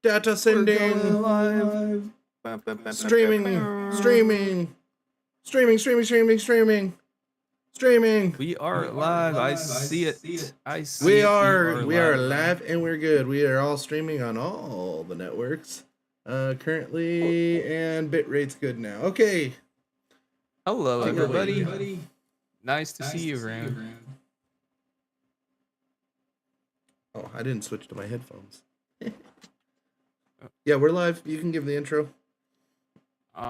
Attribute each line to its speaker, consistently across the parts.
Speaker 1: Data
Speaker 2: We're going
Speaker 1: sending.
Speaker 2: live.
Speaker 1: Streaming. Streaming. Streaming. Streaming. Streaming. Streaming. Streaming.
Speaker 2: We are live. I see it. I see
Speaker 1: We
Speaker 2: it. We
Speaker 1: are
Speaker 2: are
Speaker 1: we are
Speaker 2: live.
Speaker 1: live and we're good. We are all streaming on all the networks currently, and bitrate's good now. Okay.
Speaker 2: Hello,
Speaker 1: Take it away.
Speaker 2: everybody. Nice to see you around.
Speaker 1: Oh, I didn't switch to my headphones. Yeah, we're live. You can give the intro.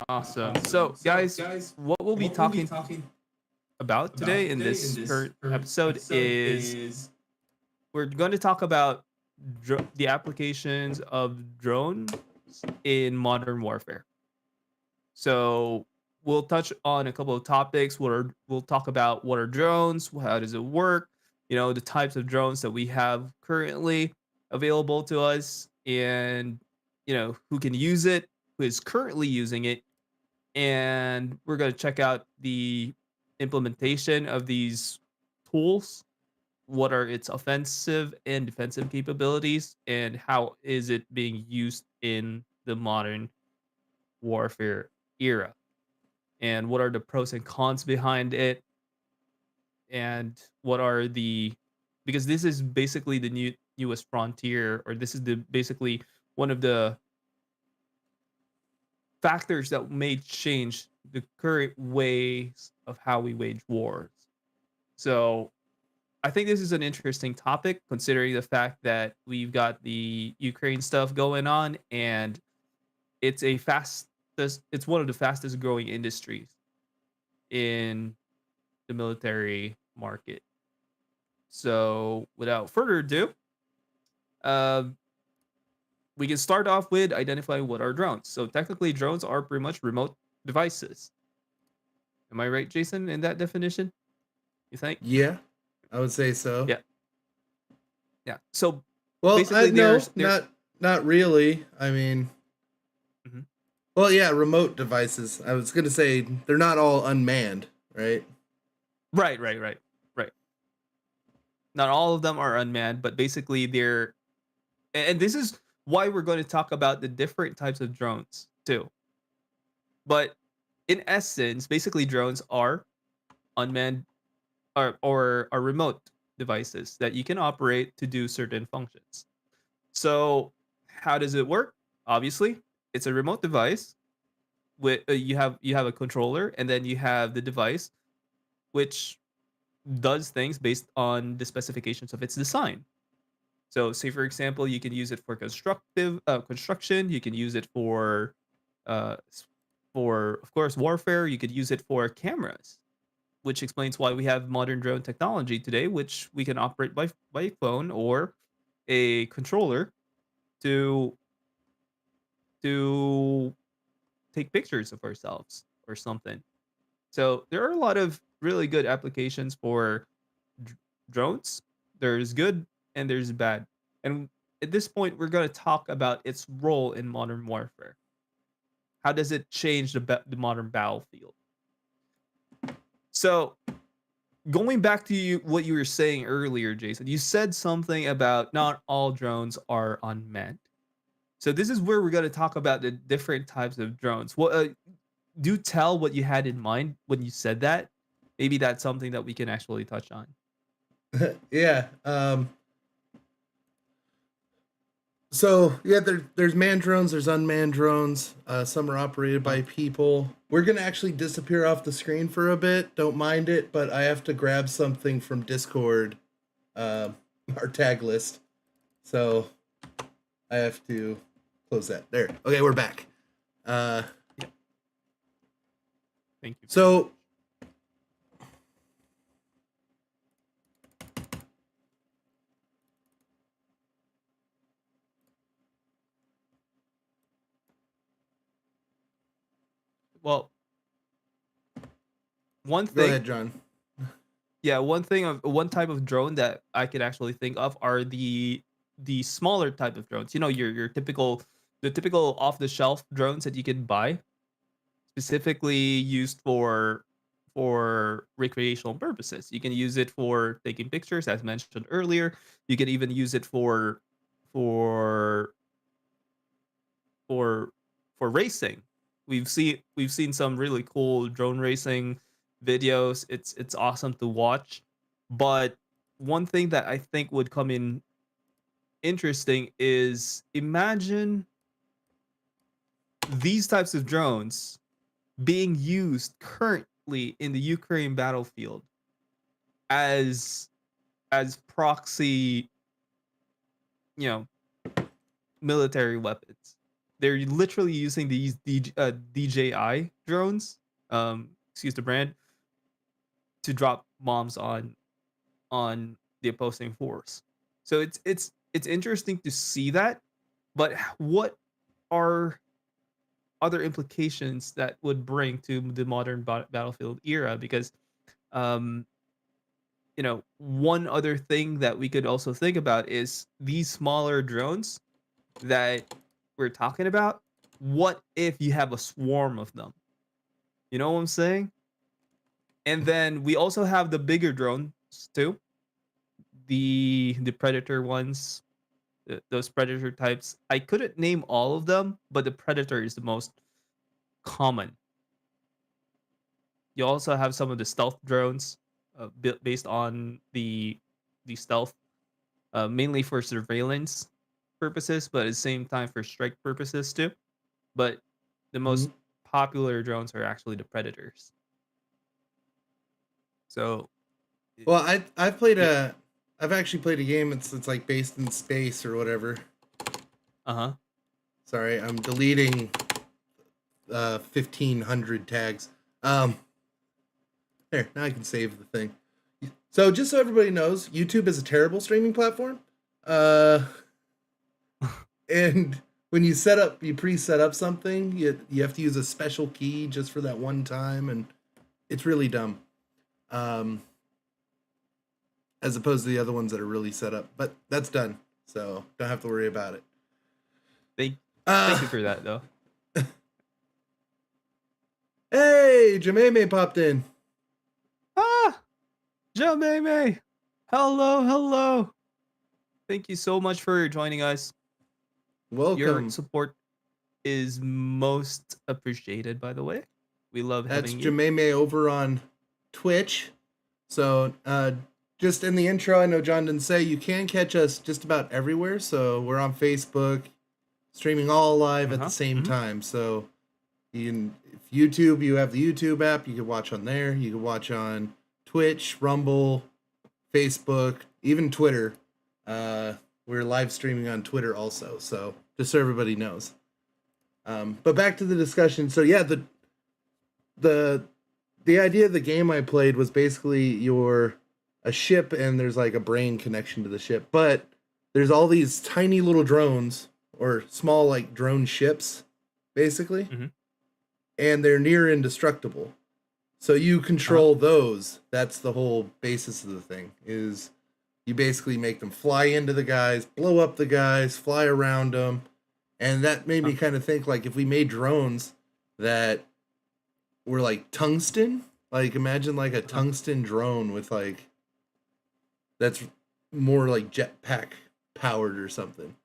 Speaker 2: Awesome. So, guys, what we'll be talking about today in this current episode is we're going to talk about the applications of drones in modern warfare. So we'll touch on a couple of topics. We'll talk about what are drones, how does it work, the types of drones that we have currently available to us, and who can use it, who is currently using it, and we're going to check out the implementation of these tools. What are its offensive and defensive capabilities, and how is it being used in the modern warfare era? And what are the pros and cons behind it, and what are the, because this is basically the newest frontier, or this is the basically one of the factors that may change the current ways of how we wage wars. So I think this is an interesting topic, considering the fact that we've got the Ukraine stuff going on, and it's it's one of the fastest growing industries in the military market. So without further ado, um, we can start off with identifying what are drones. So technically, drones are pretty much remote devices. Am I right, Jason, in that definition? You think?
Speaker 1: Yeah, I would say so.
Speaker 2: Yeah. Yeah. So
Speaker 1: Well,
Speaker 2: basically,
Speaker 1: no, not really. I mean,
Speaker 2: Mhm.
Speaker 1: well, yeah, remote devices. I was gonna say they're not all unmanned, right?
Speaker 2: Right. Not all of them are unmanned, but basically they're, and this is why we're going to talk about the different types of drones too. But in essence, basically drones are unmanned, or are remote devices that you can operate to do certain functions. So how does it work? Obviously, it's a remote device with you have a controller, and then you have the device which does things based on the specifications of its design. So, say for example, you can use it for construction. You can use it uh, for, of course, warfare. You could use it for cameras, which explains why we have modern drone technology today, which we can operate by phone or a controller to to take pictures of ourselves or something. So there are a lot of really good applications for dr- drones. There's good and there's bad. And at this point, we're going to talk about its role in modern warfare. How does it change the modern battlefield? So going back to what you were saying earlier, Jason, you said something about not all drones are unmanned. So this is where we're going to talk about the different types of drones. Do tell what you had in mind when you said that. Maybe that's something that we can actually touch on.
Speaker 1: Yeah. So yeah, there's manned drones, there's unmanned drones. Some are operated by people. We're gonna actually disappear off the screen for a bit. Don't mind it, but I have to grab something from Discord, our tag list. So I have to close that. There. Okay, we're back.
Speaker 2: Yeah. Thank you.
Speaker 1: So
Speaker 2: Well, one
Speaker 1: go
Speaker 2: thing,
Speaker 1: ahead, John.
Speaker 2: yeah, one type of drone that I could actually think of are the smaller type of drones. Your typical the typical off the shelf drones that you can buy, specifically used for recreational purposes. You can use it for taking pictures, as mentioned earlier. You can even use it for for racing. We've seen some really cool drone racing videos. It's awesome to watch. But one thing that I think would come in interesting is imagine these types of drones being used currently in the Ukraine battlefield as proxy, you know, military weapons. They're literally using these DJI drones, excuse the brand, to drop bombs on the opposing force. So it's interesting to see that, but what are other implications that would bring to the modern battlefield era? Because um, one other thing that we could also think about is these smaller drones that we're talking about. What if you have a swarm of them? You know what I'm saying? And then we also have the bigger drones too, the predator ones, those predator types. I couldn't name all of them, but the predator is the most common. You also have some of the stealth drones, built based on the stealth, mainly for surveillance purposes, but at the same time for strike purposes too. But the most
Speaker 1: Mhm.
Speaker 2: popular drones are actually the predators. So,
Speaker 1: Well, I've played
Speaker 2: yeah,
Speaker 1: I've actually played a game. It's like based in space or whatever.
Speaker 2: uh huh,
Speaker 1: Sorry, I'm deleting 1,500 tags. Um, there, now I can save the thing. So just so everybody knows, YouTube is a terrible streaming platform. Uh, and when you pre-set up something, you have to use a special key just for that one time, and it's really dumb. Um, as opposed to the other ones that are really set up. But that's done, so don't have to worry about it.
Speaker 2: thank
Speaker 1: Uh,
Speaker 2: thank you for that though.
Speaker 1: hey, Jememe popped in.
Speaker 2: Ah, Jameme, hello, hello. Thank you so much for joining us. Your
Speaker 1: Welcome.
Speaker 2: support is most appreciated, by the way. We love
Speaker 1: That's
Speaker 2: having you.
Speaker 1: Jememe over on Twitch. So, just in the intro, I know John didn't say you can catch us just about everywhere. So we're on Facebook, streaming all live
Speaker 2: Uh
Speaker 1: at the
Speaker 2: huh.
Speaker 1: same
Speaker 2: Hmm.
Speaker 1: time. So you can, if YouTube, you have the YouTube app, you can watch on there. You can watch on Twitch, Rumble, Facebook, even Twitter. We're live streaming on Twitter also. So just so everybody knows. But back to the discussion. So yeah, the the idea of the game I played was basically you're a ship and there's like a brain connection to the ship, but there's all these tiny little drones or small like drone ships, basically,
Speaker 2: Hmm.
Speaker 1: and they're near indestructible. So you
Speaker 2: Uh huh.
Speaker 1: control those. That's the whole basis of the thing. Is you basically make them fly into the guys, blow up the guys, fly around them, and that made
Speaker 2: Uh
Speaker 1: me kind of think like if we made drones that were like tungsten. Like imagine like a
Speaker 2: huh.
Speaker 1: tungsten drone with like that's more like jetpack powered or something.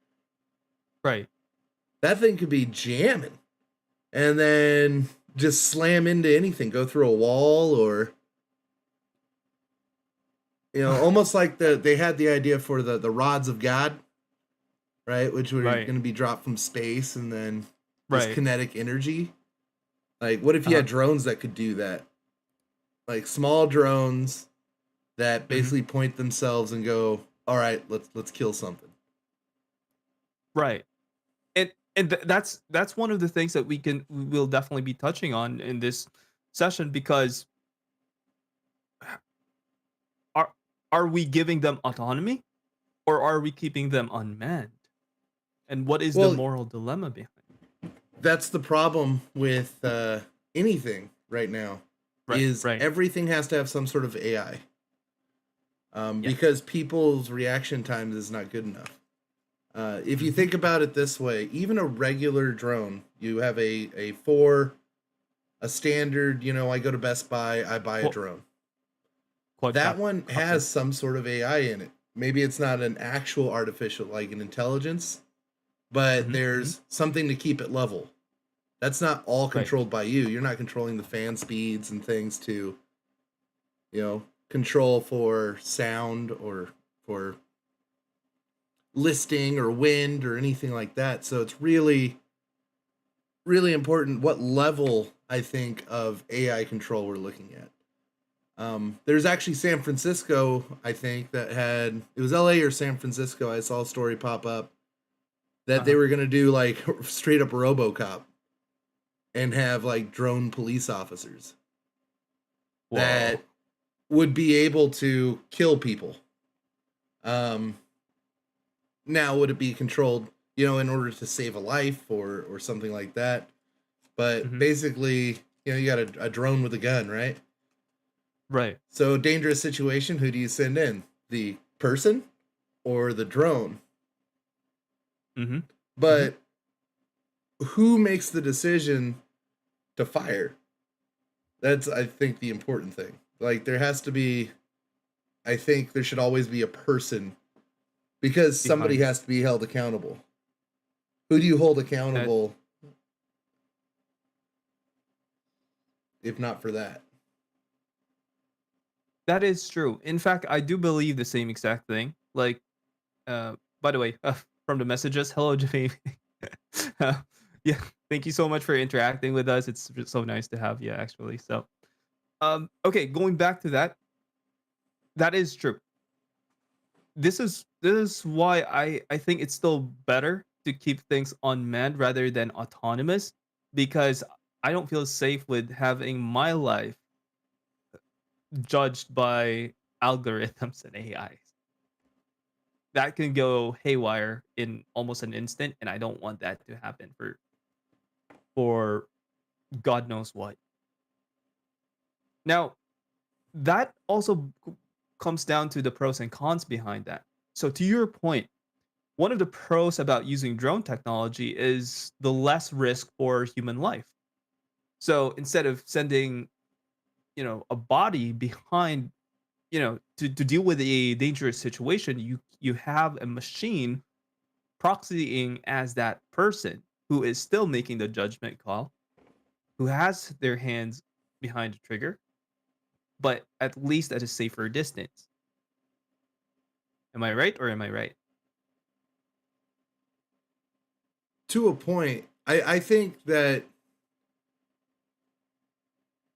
Speaker 2: Right.
Speaker 1: That thing could be jamming and then just slam into anything, go through a wall or almost like they had the idea for the rods of God, right? Which were
Speaker 2: Right.
Speaker 1: going to be dropped from space and then just
Speaker 2: Right.
Speaker 1: kinetic energy. Like what if
Speaker 2: Uh
Speaker 1: you
Speaker 2: huh.
Speaker 1: had drones that could do that? Like small drones that
Speaker 2: Hmm.
Speaker 1: basically point themselves and go, "All right, let's kill something."
Speaker 2: Right. And that's one of the things that we will definitely be touching on in this session, because are are we giving them autonomy, or are we keeping them unmanned? And what is the
Speaker 1: Well,
Speaker 2: moral dilemma behind?
Speaker 1: that's the problem with anything right now.
Speaker 2: Right.
Speaker 1: Is
Speaker 2: Right.
Speaker 1: everything has to have some sort of AI
Speaker 2: Yes.
Speaker 1: because people's reaction times is not good enough. If you
Speaker 2: Hmm.
Speaker 1: think about it this way, even a regular drone, you have a for a standard. I go to Best Buy, I buy a
Speaker 2: Quad,
Speaker 1: drone. That one
Speaker 2: quadcopter.
Speaker 1: has some sort of AI in it. Maybe it's not an actual artificial like an intelligence, but
Speaker 2: Mm-hmm. Mm-hmm.
Speaker 1: there's something to keep it level. That's not all
Speaker 2: Right.
Speaker 1: controlled by you. You're not controlling the fan speeds and things to, control for sound or for listing or wind or anything like that. So it's really, really important what level I think of AI control we're looking at. There's actually San Francisco, I think, that had it was LA or San Francisco. I saw a story pop up that they
Speaker 2: Uh-huh.
Speaker 1: were gonna do like straight up RoboCop and have like drone police officers that
Speaker 2: Whoa.
Speaker 1: would be able to kill people. Um, Now, would it be controlled, in order to save a life or something like that? But
Speaker 2: Mm-hmm.
Speaker 1: basically, you got a drone with a gun, right?
Speaker 2: Right.
Speaker 1: So, dangerous situation, who do you send in? The person or the drone?
Speaker 2: Mm-hmm. Mm-hmm.
Speaker 1: But who makes the decision to fire? That's, I think, the important thing. Like, there has to be, I think there should always be a person because somebody
Speaker 2: Behind
Speaker 1: has to be held accountable. Who do you hold
Speaker 2: that.
Speaker 1: accountable if not for that?
Speaker 2: That is true. In fact, I do believe the same exact thing. Like, by the way, from the messages, hello, Jamie. uh, yeah, thank you so much for interacting with us. It's so nice to have you, actually. So, okay, going back to that, that is true. This is why I think it's still better to keep things unmanned rather than autonomous, because I don't feel safe with having my life judged by algorithms and AIs. That can go haywire in almost an instant, and I don't want that to happen for God knows what. Now, that also comes down to the pros and cons behind that. So to your point, one of the pros about using drone technology is the less risk for human life. So instead of sending, a body behind, to deal with a dangerous situation, you have a machine proxying as that person who is still making the judgment call, who has their hands behind the trigger, but at least at a safer distance. Am I right or am I right?
Speaker 1: To a point, I think that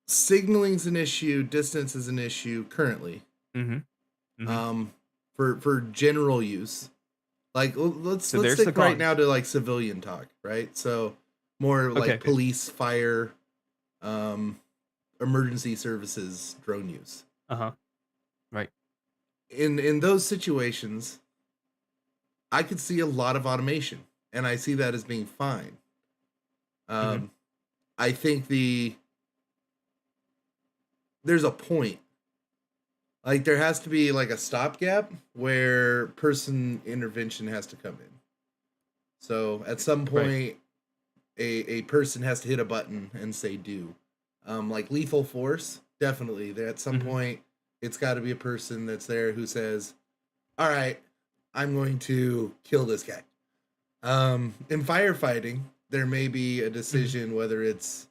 Speaker 1: signaling's an issue, distance is an issue currently.
Speaker 2: Mhm. Mhm.
Speaker 1: Um, for general use, like let's
Speaker 2: So
Speaker 1: let's
Speaker 2: there's the
Speaker 1: stick right now
Speaker 2: cons.
Speaker 1: to like civilian talk, right? So more
Speaker 2: Okay,
Speaker 1: like
Speaker 2: okay.
Speaker 1: police, fire, um, emergency services, drone use.
Speaker 2: Uh-huh. Right.
Speaker 1: In those situations, I could see a lot of automation, and I see that as being fine.
Speaker 2: Mhm.
Speaker 1: Um, I think there's a point. Like there has to be like a stopgap where person intervention has to come in. So at some
Speaker 2: Right.
Speaker 1: point, a person has to hit a button and say do. Like lethal force, definitely. There at some
Speaker 2: Mhm.
Speaker 1: point, it's got to be a person that's there who says, "All right, I'm going to kill this guy." In firefighting, there may be a
Speaker 2: Mhm.
Speaker 1: decision whether it's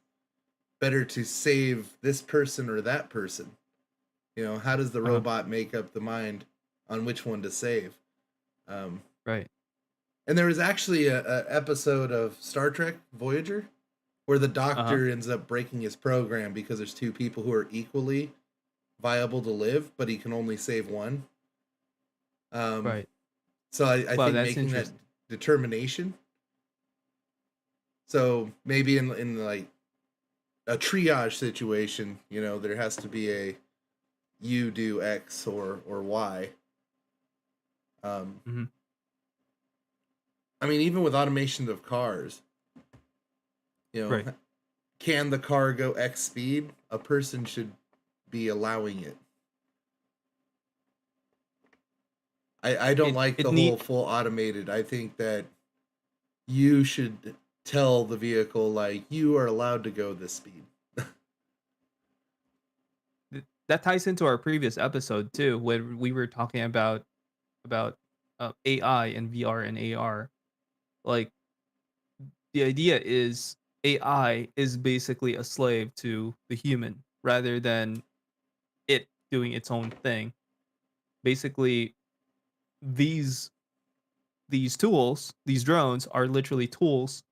Speaker 1: better to save this person or that person. How does the
Speaker 2: Uh-huh.
Speaker 1: robot make up the mind on which one to save? Um,
Speaker 2: Right.
Speaker 1: and there was actually a episode of Star Trek Voyager where the
Speaker 2: Uh-huh.
Speaker 1: doctor ends up breaking his program because there's two people who are equally viable to live, but he can only save one. Um,
Speaker 2: Right.
Speaker 1: so I
Speaker 2: Wow,
Speaker 1: think
Speaker 2: that's
Speaker 1: making that
Speaker 2: interesting.
Speaker 1: determination. So maybe in like a triage situation, there has to be a you do X or Y. Um,
Speaker 2: Mhm.
Speaker 1: I mean, even with automation of cars, you
Speaker 2: Right.
Speaker 1: know, can the car go X speed? A person should be allowing it. I don't
Speaker 2: It
Speaker 1: like
Speaker 2: it
Speaker 1: the whole
Speaker 2: need
Speaker 1: full automated. I think that you should tell the vehicle like you are allowed to go this speed.
Speaker 2: that ties into our previous episode too, when we were talking about AI and VR and AR. Like the idea is AI is basically a slave to the human rather than it doing its own thing. Basically, these these drones are literally tools,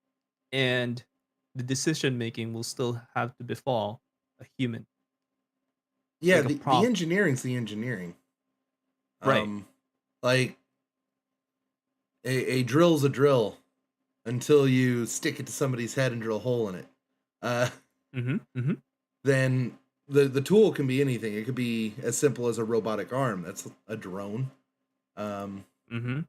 Speaker 2: and the decision making will still have to befall a human,
Speaker 1: Yeah,
Speaker 2: like a
Speaker 1: the
Speaker 2: prompt.
Speaker 1: engineering's the engineering.
Speaker 2: Right.
Speaker 1: Um, like a drill's a drill until you stick it to somebody's head and drill a hole in it. Uh,
Speaker 2: Mm-hmm. Mm-hmm.
Speaker 1: then the tool can be anything. It could be as simple as a robotic arm. That's a drone. Um,
Speaker 2: Mm-hmm. You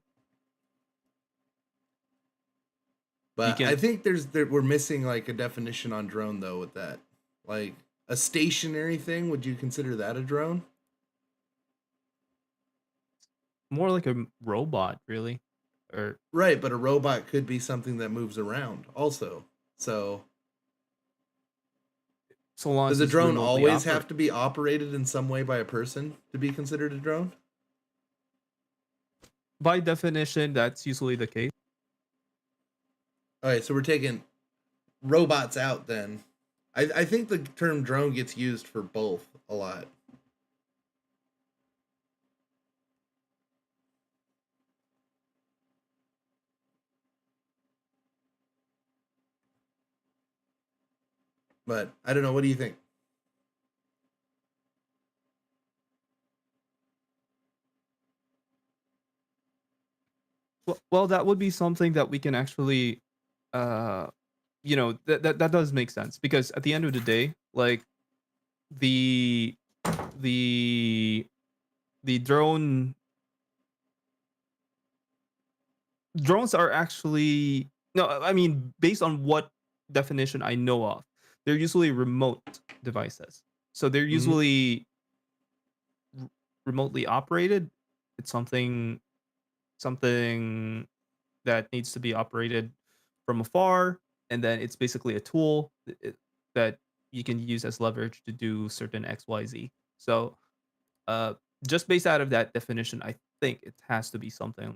Speaker 1: but I
Speaker 2: can.
Speaker 1: think we're missing like a definition on drone though with that. Like a stationary thing, would you consider that a drone?
Speaker 2: More like a robot, really, or
Speaker 1: Right, but a robot could be something that moves around also. So
Speaker 2: so long
Speaker 1: does
Speaker 2: as
Speaker 1: a
Speaker 2: it's
Speaker 1: drone
Speaker 2: remotely
Speaker 1: always
Speaker 2: operate.
Speaker 1: have to be operated in some way by a person to be considered a drone?
Speaker 2: By definition, that's usually the case.
Speaker 1: All right, so we're taking robots out then. I think the term drone gets used for both a lot. But I don't know. What do you think?
Speaker 2: Well, that would be something that we can actually, uh, that does make sense because at the end of the day, like the the the drones are actually no, I mean based on what definition I know of, they're usually remote devices. So they're
Speaker 1: Mm-hmm.
Speaker 2: usually remotely operated. It's something that needs to be operated from afar, and then it's basically a tool that you can use as leverage to do certain XYZ. So, uh, just based out of that definition, I think it has to be something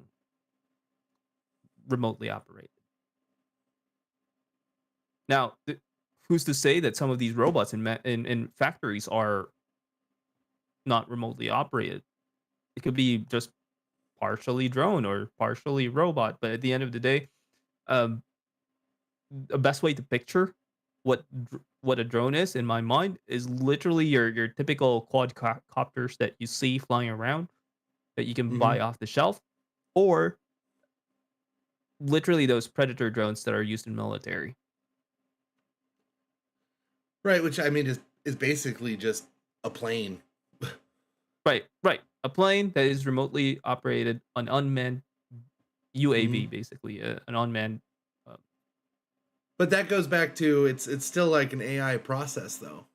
Speaker 2: remotely operated. Now, who's to say that some of these robots in factories are not remotely operated? It could be just partially drone or partially robot, but at the end of the day, um, the best way to picture what a drone is in my mind is literally your typical quadcopters that you see flying around that you can
Speaker 1: Mm-hmm.
Speaker 2: buy off the shelf, or literally those predator drones that are used in military.
Speaker 1: Right, which I mean is basically just a plane.
Speaker 2: Right, right. A plane that is remotely operated, an unmanned
Speaker 1: Mm-hmm.
Speaker 2: UAV, basically an unmanned. Uh,
Speaker 1: But that goes back to it's still like an AI process though,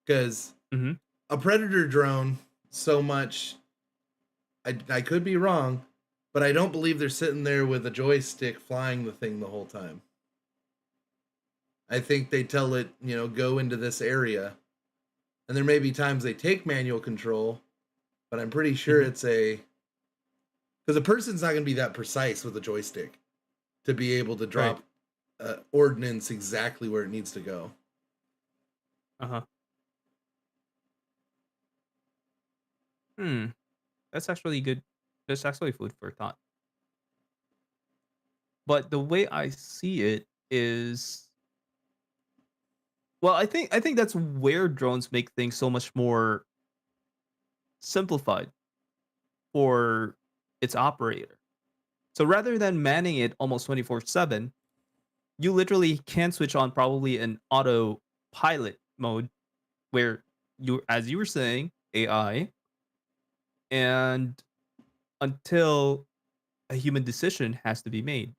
Speaker 1: because
Speaker 2: mm-hmm,
Speaker 1: a predator drone so much. I could be wrong, but I don't believe they're sitting there with a joystick flying the thing the whole time. I think they tell it, go into this area. And there may be times they take manual control, but I'm pretty sure
Speaker 2: mm-hmm,
Speaker 1: it's because a person's not going to be that precise with a joystick to be able to
Speaker 2: right.
Speaker 1: drop ordnance exactly where it needs to go.
Speaker 2: Uh huh. Hmm. That's actually good. That's actually food for thought. But the way I see it is, well, I think that's where drones make things so much more simplified for its operator. So rather than manning it almost 24/7, you literally can switch on probably an auto pilot mode where you, as you were saying, AI, and until a human decision has to be made.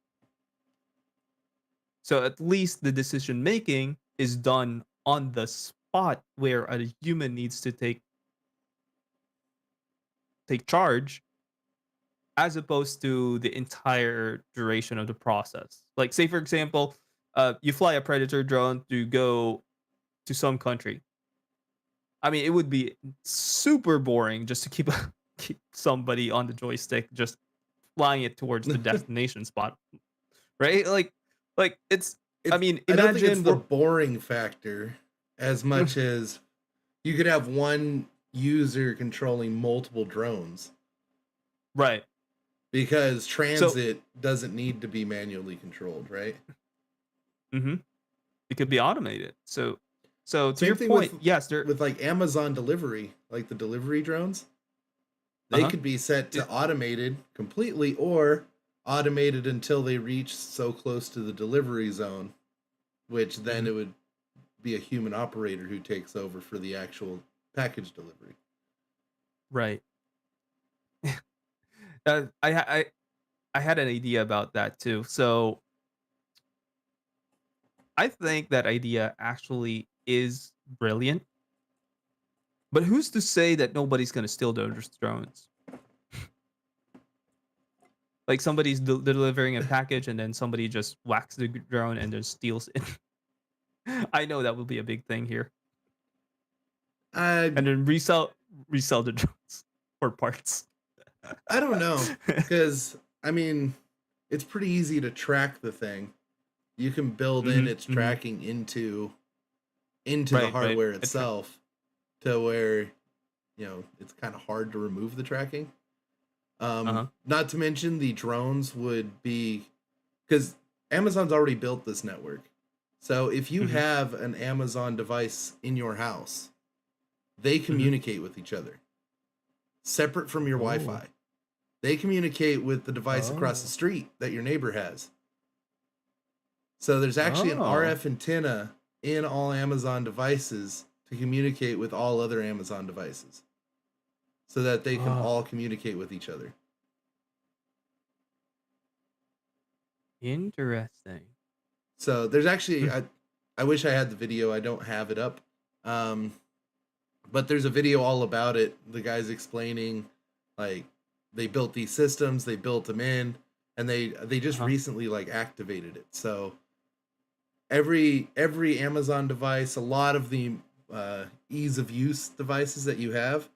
Speaker 2: So at least the decision making is done on the spot where a human needs to take charge, as opposed to the entire duration of the process. Like, say for example, you fly a predator drone to go to some country. I mean, it would be super boring just to keep somebody on the joystick just flying it towards the destination spot, right? Like Like it's. I
Speaker 1: It's
Speaker 2: mean,
Speaker 1: I don't think it's
Speaker 2: imagine
Speaker 1: the
Speaker 2: we're
Speaker 1: boring factor as much as you could have one user controlling multiple drones
Speaker 2: right.
Speaker 1: because
Speaker 2: So,
Speaker 1: transit doesn't need to be manually controlled, right?
Speaker 2: hmm it could be automated. So to
Speaker 1: Same
Speaker 2: your
Speaker 1: thing
Speaker 2: point, yes, there.
Speaker 1: with like Amazon delivery, like the delivery drones.
Speaker 2: Uh
Speaker 1: They
Speaker 2: huh.
Speaker 1: could be set to
Speaker 2: It.
Speaker 1: automated completely or automated until they reach so close to the delivery zone, which then
Speaker 2: Mhm.
Speaker 1: it would be a human operator who takes over for the actual package delivery.
Speaker 2: Right. I had an idea about that too. So I think that idea actually is brilliant. But who's to say that nobody's gonna steal those drones? Like somebody's delivering a package and then somebody just whacks the drone and then steals it. I know that will be a big thing here,
Speaker 1: I
Speaker 2: and then resell the drones for parts.
Speaker 1: I don't know because I mean it's pretty easy to track the thing. You can build in
Speaker 2: Hmm.
Speaker 1: its
Speaker 2: Hmm.
Speaker 1: tracking into the
Speaker 2: Right, right.
Speaker 1: hardware itself to where it's kind of hard to remove the tracking.
Speaker 2: Uh huh.
Speaker 1: Not to mention the drones would be because Amazon's already built this network. So if you
Speaker 2: Hmm.
Speaker 1: have an Amazon device in your house, they
Speaker 2: Hmm.
Speaker 1: communicate with each other separate from your
Speaker 2: Oh.
Speaker 1: Wi-Fi. They communicate with the device across the
Speaker 2: Oh.
Speaker 1: street that your neighbor has. So there's actually an
Speaker 2: Oh.
Speaker 1: RF antenna in all Amazon devices to communicate with all other Amazon devices so that they can
Speaker 2: Oh.
Speaker 1: all communicate with each other.
Speaker 2: Interesting.
Speaker 1: So there's actually I wish I had the video. I don't have it up. Um, but there's a video all about it. The guy's explaining like they built these systems, they built them in, and they
Speaker 2: Uh
Speaker 1: just
Speaker 2: huh.
Speaker 1: recently like activated it. So every Amazon device, a lot of the ease of use devices that you have,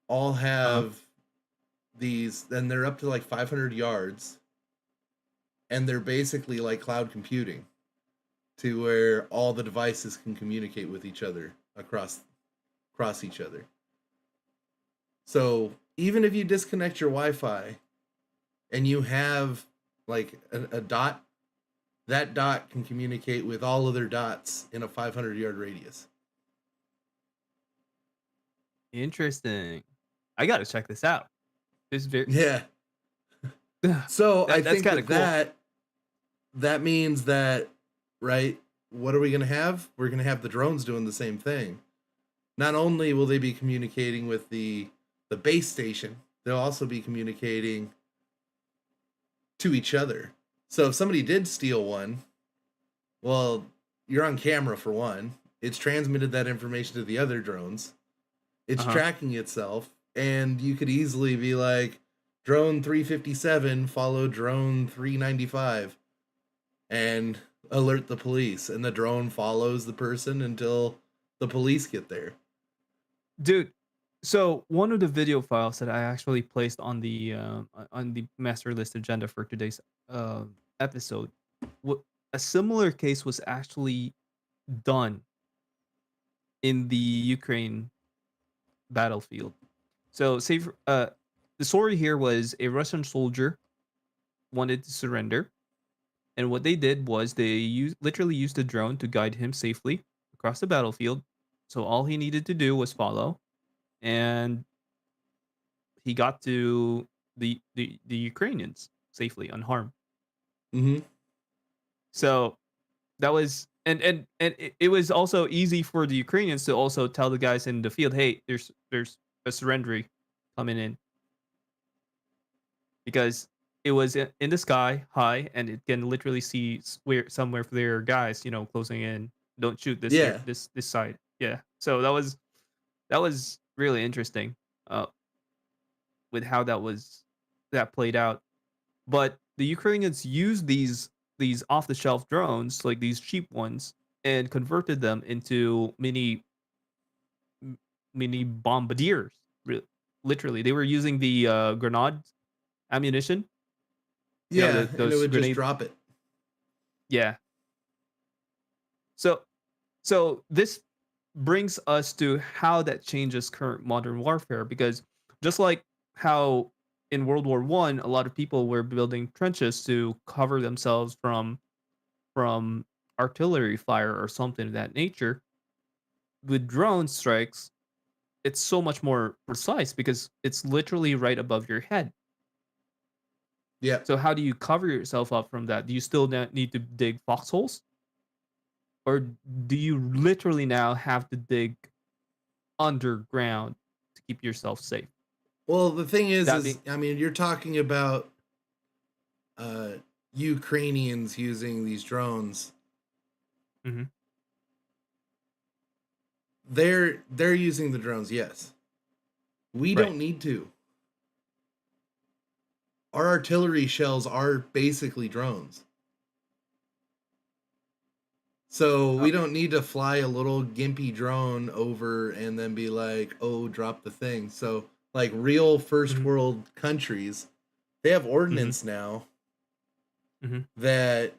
Speaker 1: all
Speaker 2: Uh huh.
Speaker 1: have these, and they're up to like 500 yards, and they're basically like cloud computing to where all the devices can communicate with each other across each other. So even if you disconnect your Wi-Fi and you have like a dot, that dot can communicate with all other dots in a 500-yard radius.
Speaker 2: Interesting. I gotta check this out. This very
Speaker 1: Yeah. So I
Speaker 2: that's
Speaker 1: think
Speaker 2: kind of
Speaker 1: with
Speaker 2: cool.
Speaker 1: that means that, right, what are we going to have? We're going to have the drones doing the same thing. Not only will they be communicating with the base station, they'll also be communicating to each other. So if somebody did steal one, well, you're on camera for one. It's transmitted that information to the other drones.
Speaker 2: Uh
Speaker 1: It's
Speaker 2: huh.
Speaker 1: tracking itself, and you could easily be like, drone 357 follow drone 395 and alert the police, and the drone follows the person until the police get there.
Speaker 2: Dude, so one of the video files that I actually placed on the master list agenda for today's episode, what a similar case was actually done in the Ukraine battlefield. So, the story here was a Russian soldier wanted to surrender, and what they did was they literally used a drone to guide him safely across the battlefield. So all he needed to do was follow, and he got to the Ukrainians safely, unharmed.
Speaker 1: Mm-hmm.
Speaker 2: So that was and it was also easy for the Ukrainians to also tell the guys in the field, hey, there's a surrender coming in because it was in the sky high and it can literally see where somewhere for their guys, closing in. Don't shoot this
Speaker 1: Yeah.
Speaker 2: this side. Yeah. So that was really interesting uh with how that played out. But the Ukrainians used these off the shelf drones, like these cheap ones, and converted them into m- mini bombardiers. Literally, they were using the grenade ammunition.
Speaker 1: Yeah, and it
Speaker 2: Those
Speaker 1: would just
Speaker 2: grenade.
Speaker 1: drop it.
Speaker 2: Yeah. So so this brings us to how that changes current modern warfare, because just like how in World War One, a lot of people were building trenches to cover themselves from artillery fire or something of that nature. With drone strikes, it's so much more precise because it's literally right above your head.
Speaker 1: Yeah.
Speaker 2: So how do you cover yourself up from that? Do you still need to dig foxholes, or do you literally now have to dig underground to keep yourself safe?
Speaker 1: Well, the thing
Speaker 2: That
Speaker 1: is
Speaker 2: being
Speaker 1: I mean, you're talking about uh, Ukrainians using these drones.
Speaker 2: Mhm.
Speaker 1: They're using the drones, yes. We
Speaker 2: Right.
Speaker 1: don't need to. Our artillery shells are basically drones. So
Speaker 2: Uh,
Speaker 1: we don't need to fly a little gimpy drone over and then be like, "Oh, drop the thing." So like real first
Speaker 2: mhm,
Speaker 1: world countries, they have
Speaker 2: mhm,
Speaker 1: ordnance now
Speaker 2: mhm.
Speaker 1: that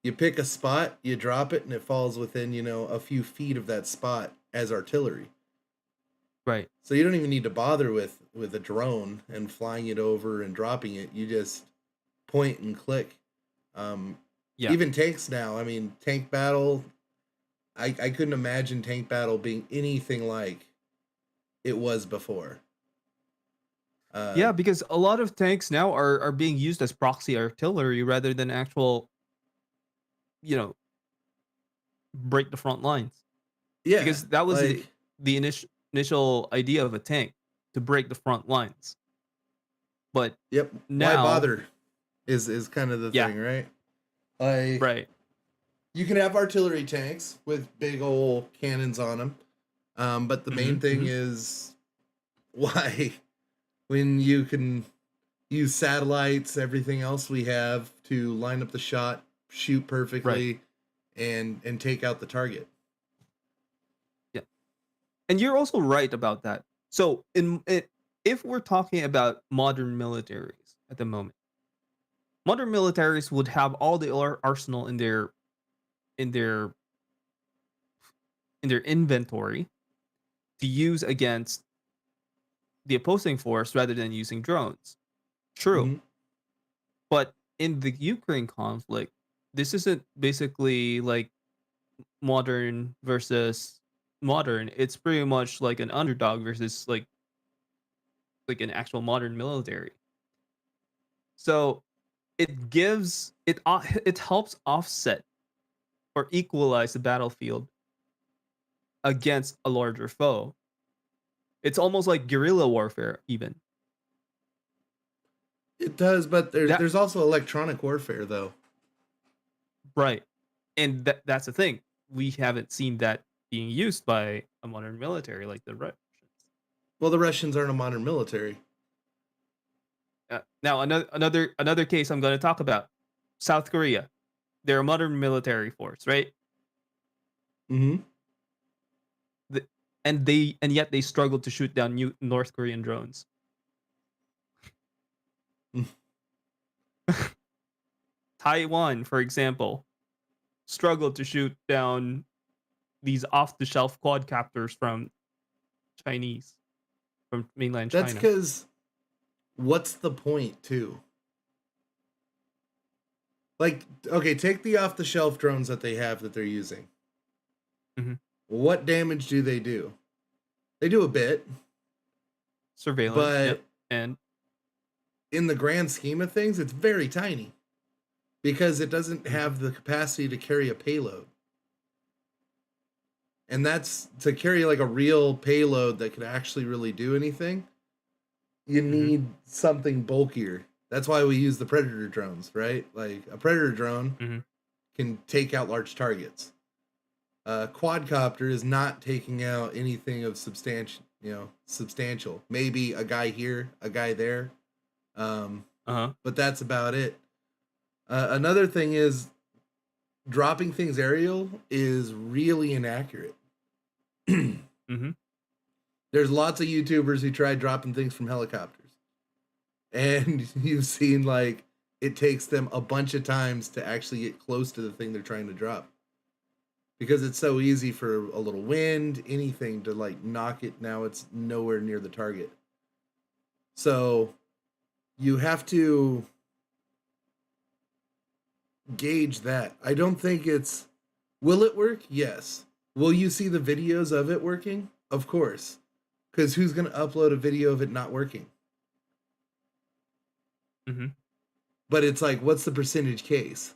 Speaker 1: you pick a spot, you drop it, and it falls within, a few feet of that spot as artillery.
Speaker 2: Right.
Speaker 1: So you don't even need to bother with a drone and flying it over and dropping it. You just point and click. Um,
Speaker 2: Yeah.
Speaker 1: Even tanks now. I mean, tank battle. I couldn't imagine tank battle being anything like it was before. Uh,
Speaker 2: Yeah, because a lot of tanks now are being used as proxy artillery rather than actual, you know, break the front lines.
Speaker 1: yeah,
Speaker 2: Because that was
Speaker 1: like
Speaker 2: the initial idea of a tank, to break the front lines. But
Speaker 1: yep. Why
Speaker 2: now,
Speaker 1: bother? Is kind of the
Speaker 2: yeah,
Speaker 1: thing, right? Like
Speaker 2: right.
Speaker 1: you can have artillery tanks with big old cannons on them, but the main
Speaker 2: Mhm,
Speaker 1: thing
Speaker 2: mhm.
Speaker 1: is why when you can use satellites, everything else we have to line up the shot, shoot
Speaker 2: Right.
Speaker 1: perfectly, and take out the target.
Speaker 2: Yeah. And you're also right about that. So if we're talking about modern militaries at the moment, modern militaries would have all the arsenal in their in their inventory to use against the opposing force rather than using drones. True.
Speaker 1: Hmm.
Speaker 2: But in the Ukraine conflict, this isn't basically like modern versus modern. It's pretty much like an underdog versus like an actual modern military. So it helps offset or equalize the battlefield against a larger foe. It's almost like guerrilla warfare even.
Speaker 1: It does, but
Speaker 2: That
Speaker 1: there's also electronic warfare though.
Speaker 2: right. And that's the thing. We haven't seen that being used by a modern military like the Russians.
Speaker 1: Well, the Russians aren't a modern military.
Speaker 2: Now another case I'm going to talk about, South Korea. They're a modern military force, right?
Speaker 1: Hmm.
Speaker 2: The, and yet they struggled to shoot down North Korean drones. Taiwan, for example, struggled to shoot down these off-the-shelf quadcopters from Chinese from mainland
Speaker 1: That's
Speaker 2: China.
Speaker 1: because what's the point too? Like, okay, take the off the shelf drones that they have that they're using.
Speaker 2: Mhm.
Speaker 1: What damage do they do? They do a bit,
Speaker 2: Surveillance,
Speaker 1: but
Speaker 2: yep, and
Speaker 1: in the grand scheme of things, it's very tiny because it doesn't
Speaker 2: mhm,
Speaker 1: have the capacity to carry a payload. And that's to carry like a real payload that could actually really do anything. You
Speaker 2: mhm,
Speaker 1: need something bulkier. That's why we use the predator drones, right? Like a predator drone
Speaker 2: mhm,
Speaker 1: can take out large targets. A quadcopter is not taking out anything of substantial. Maybe a guy here, a guy there,
Speaker 2: uh-huh,
Speaker 1: but that's about it. Another thing is dropping things aerial is really inaccurate.
Speaker 2: mhm.
Speaker 1: There's lots of YouTubers who tried dropping things from helicopters, and you've seen like it takes them a bunch of times to actually get close to the thing they're trying to drop. because it's so easy for a little wind, anything to like knock it. Now it's nowhere near the target. So you have to gauge that. I don't think it's, will it work? Yes. Will you see the videos of it working? Of course. Because who's going to upload a video of it not working?
Speaker 2: Mm-hmm.
Speaker 1: But it's like, what's the percentage case?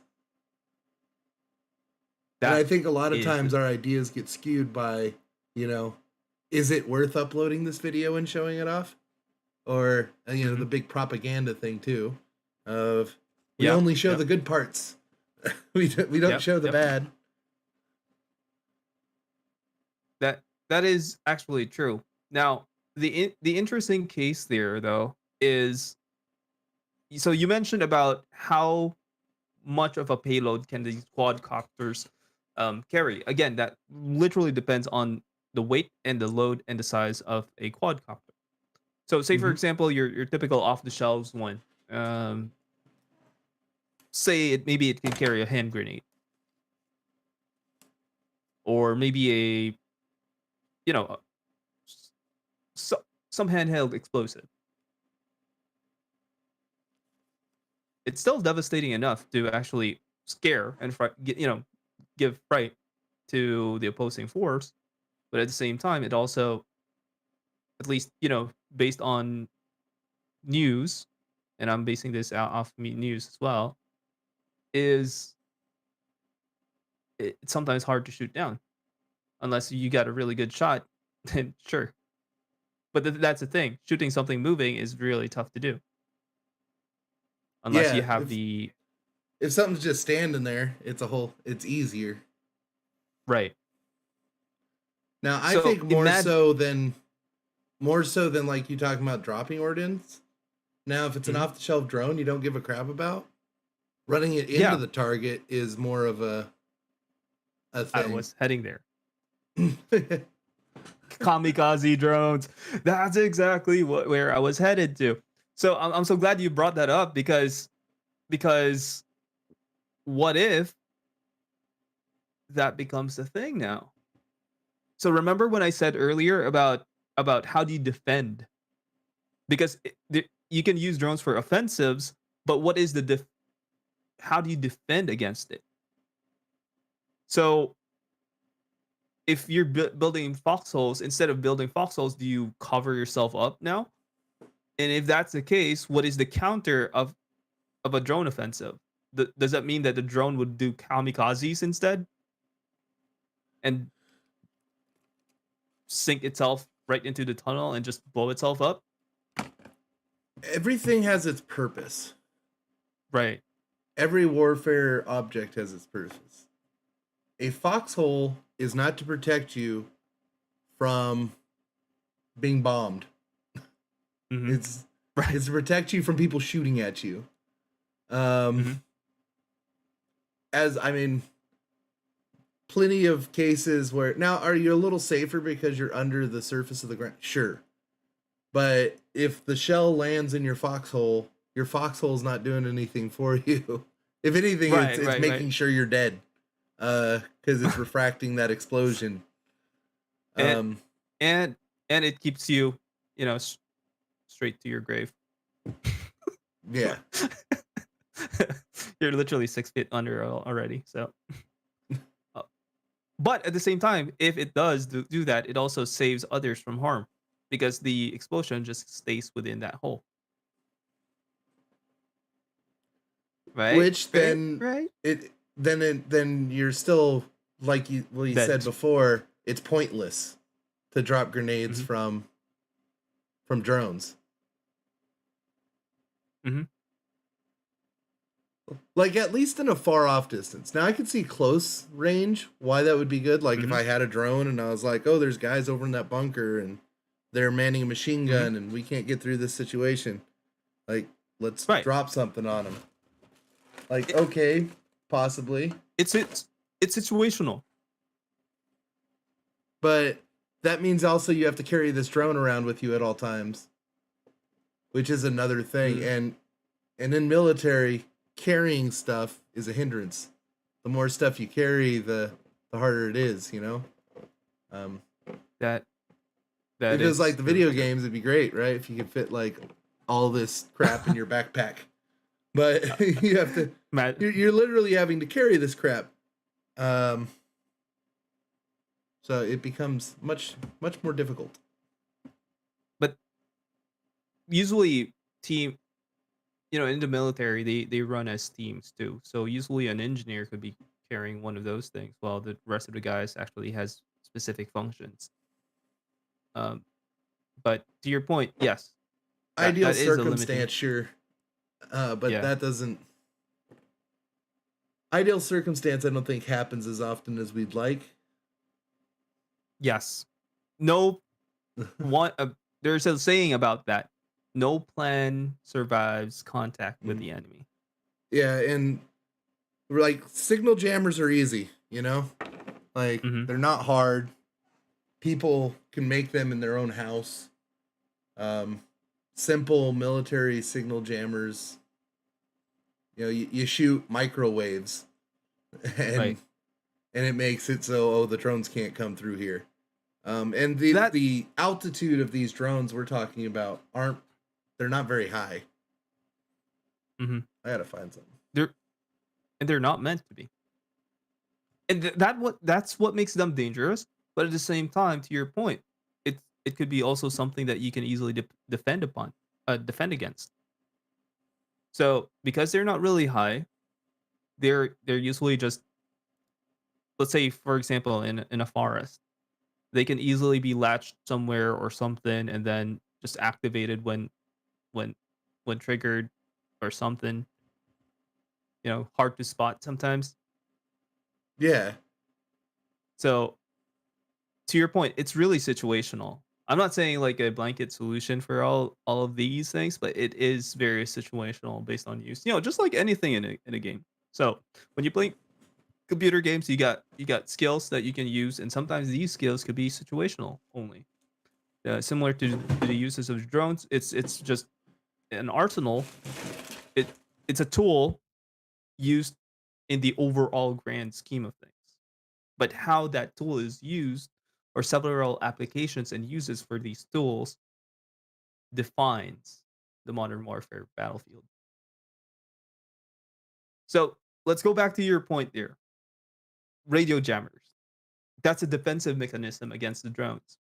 Speaker 1: And I
Speaker 2: That
Speaker 1: think a lot of
Speaker 2: is
Speaker 1: times our ideas get skewed by, you know, is it worth uploading this video and showing it off? Or, you know,
Speaker 2: Mhm.
Speaker 1: the big propaganda thing too of we
Speaker 2: Yep,
Speaker 1: only show
Speaker 2: yep,
Speaker 1: the good parts. we don't
Speaker 2: yep,
Speaker 1: show the
Speaker 2: yep.
Speaker 1: bad.
Speaker 2: That is actually true. Now, the interesting case there though is, so you mentioned about how much of a payload can these quadcopters carry. Again, that literally depends on the weight and the load and the size of a quadcopter. So, say for
Speaker 1: Mm-hmm.
Speaker 2: example, your typical off the shelves one. Um, Say it, maybe it can carry a hand grenade, or maybe a, you know, so, some handheld explosive. It's still devastating enough to actually scare and give fright to the opposing force, but at the same time, it also, at least based on news, and I'm basing this out off news as well, is it's sometimes hard to shoot down unless you got a really good shot. Then sure, but that's the thing. Shooting something moving is really tough to do unless you
Speaker 1: Yeah,
Speaker 2: have the
Speaker 1: if something's just standing there, it's easier.
Speaker 2: right.
Speaker 1: Now, I
Speaker 2: So
Speaker 1: think
Speaker 2: imagine.
Speaker 1: more so than like you talking about dropping ordnance. Now, if it's an
Speaker 2: Mhm.
Speaker 1: off the shelf drone you don't give a crap about, running it into
Speaker 2: Yeah,
Speaker 1: the target is more of a
Speaker 2: I
Speaker 1: thing.
Speaker 2: was heading there. Kamikaze drones. That's exactly where I was headed to. So I'm so glad you brought that up because what if that becomes the thing now? So remember when I said earlier about how do you defend? Because you can use drones for offensives, but what is how do you defend against it? So if you're building foxholes, instead of building foxholes, do you cover yourself up now? And if that's the case, what is the counter of a drone offensive? Does that mean that the drone would do kamikazes instead and sink itself right into the tunnel and just blow itself up?
Speaker 1: Everything has its purpose.
Speaker 2: Right.
Speaker 1: Every warfare object has its purpose. A foxhole is not to protect you from being bombed.
Speaker 2: Mm-hmm.
Speaker 1: It's
Speaker 2: Right.
Speaker 1: it's to protect you from people shooting at you. Um,
Speaker 2: Mm-hmm.
Speaker 1: as I mean, plenty of cases where now are you a little safer because you're under the surface of the ground? Sure, but if the shell lands in your foxhole's not doing anything for you. If anything, it's
Speaker 2: Right.
Speaker 1: it's
Speaker 2: Right. Right.
Speaker 1: making sure you're dead, because it's refracting that explosion.
Speaker 2: And
Speaker 1: Um,
Speaker 2: and and it keeps you, you know, s- straight to your grave.
Speaker 1: yeah.
Speaker 2: You're literally 6 feet under already. So, uh, but at the same time, if it does do that, it also saves others from harm because the explosion just stays within that hole. Right?
Speaker 1: Which
Speaker 2: Right?
Speaker 1: then
Speaker 2: Right?
Speaker 1: then you're still like you said
Speaker 2: Dead.
Speaker 1: before, it's pointless to drop grenades
Speaker 2: Hmm.
Speaker 1: from drones.
Speaker 2: Hmm.
Speaker 1: Like at least in a far off distance. Now I could see close range why that would be good. Like if
Speaker 2: Hmm.
Speaker 1: I had a drone and I was like, oh, there's guys over in that bunker and they're manning a machine
Speaker 2: Hmm.
Speaker 1: gun and we can't get through this situation. Like let's
Speaker 2: Right.
Speaker 1: drop something on them. Like
Speaker 2: It,
Speaker 1: okay, possibly,
Speaker 2: it's situational.
Speaker 1: but that means also you have to carry this drone around with you at all times, which is another thing.
Speaker 2: Mm.
Speaker 1: And in military, carrying stuff is a hindrance. The more stuff you carry, the the harder it is, Um,
Speaker 2: That that
Speaker 1: if it was like
Speaker 2: is
Speaker 1: the
Speaker 2: very
Speaker 1: video
Speaker 2: true.
Speaker 1: games, it'd be great, right? If you could fit like all this crap in your backpack, but you have to.
Speaker 2: Matt,
Speaker 1: You're literally having to carry this crap. Um, so it becomes much more difficult.
Speaker 2: but usually team, in the military, they run as teams too. So usually an engineer could be carrying one of those things, while the rest of the guys actually has specific functions. Um, but to your point, yes, that
Speaker 1: Ideal
Speaker 2: that is a limiting.
Speaker 1: circumstance, sure, but
Speaker 2: Yeah.
Speaker 1: that doesn't. Ideal circumstance, I don't think happens as often as we'd like.
Speaker 2: Yes. No one. There's a saying about that. No plan survives contact with
Speaker 1: Mm.
Speaker 2: the enemy.
Speaker 1: Yeah, and like signal jammers are easy, like
Speaker 2: Hmm.
Speaker 1: they're not hard. People can make them in their own house. Um, Simple military signal jammers. You shoot microwaves, and
Speaker 2: Right.
Speaker 1: and it makes it so the drones can't come through here. And the
Speaker 2: That.
Speaker 1: the altitude of these drones we're talking about aren't they're not very high.
Speaker 2: Hmm.
Speaker 1: I gotta find something.
Speaker 2: They're not meant to be. And that's what makes them dangerous. But at the same time, to your point, it could be also something that you can easily defend against. So because they're not really high, they're usually just, let's say for example, in a forest, they can easily be latched somewhere or something, and then just activated when when triggered or something. Hard to spot sometimes.
Speaker 1: Yeah,
Speaker 2: So to your point, it's really situational. I'm not saying like a blanket solution for all of these things, but it is very situational based on use. Just like anything in a game. So when you play computer games, you got skills that you can use, and sometimes these skills could be situational only. Similar to the uses of drones, it's just an arsenal. It it's a tool used in the overall grand scheme of things. But how that tool is used, or several applications and uses for these tools, defines the modern warfare battlefield. So let's go back to your point there. Radio jammers. That's a defensive mechanism against the drones.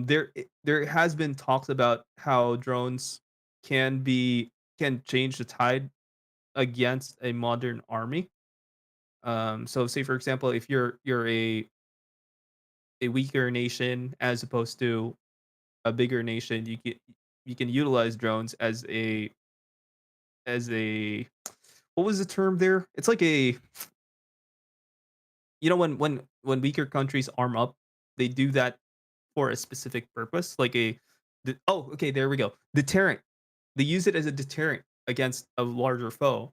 Speaker 2: There has been talks about how drones can change the tide against a modern army. So say for example, if you're a weaker nation as opposed to a bigger nation, you can utilize drones as a what was the term there? It's like when weaker countries arm up, they do that for a specific purpose, like okay, there we go. Deterrent. They use it as a deterrent against a larger foe.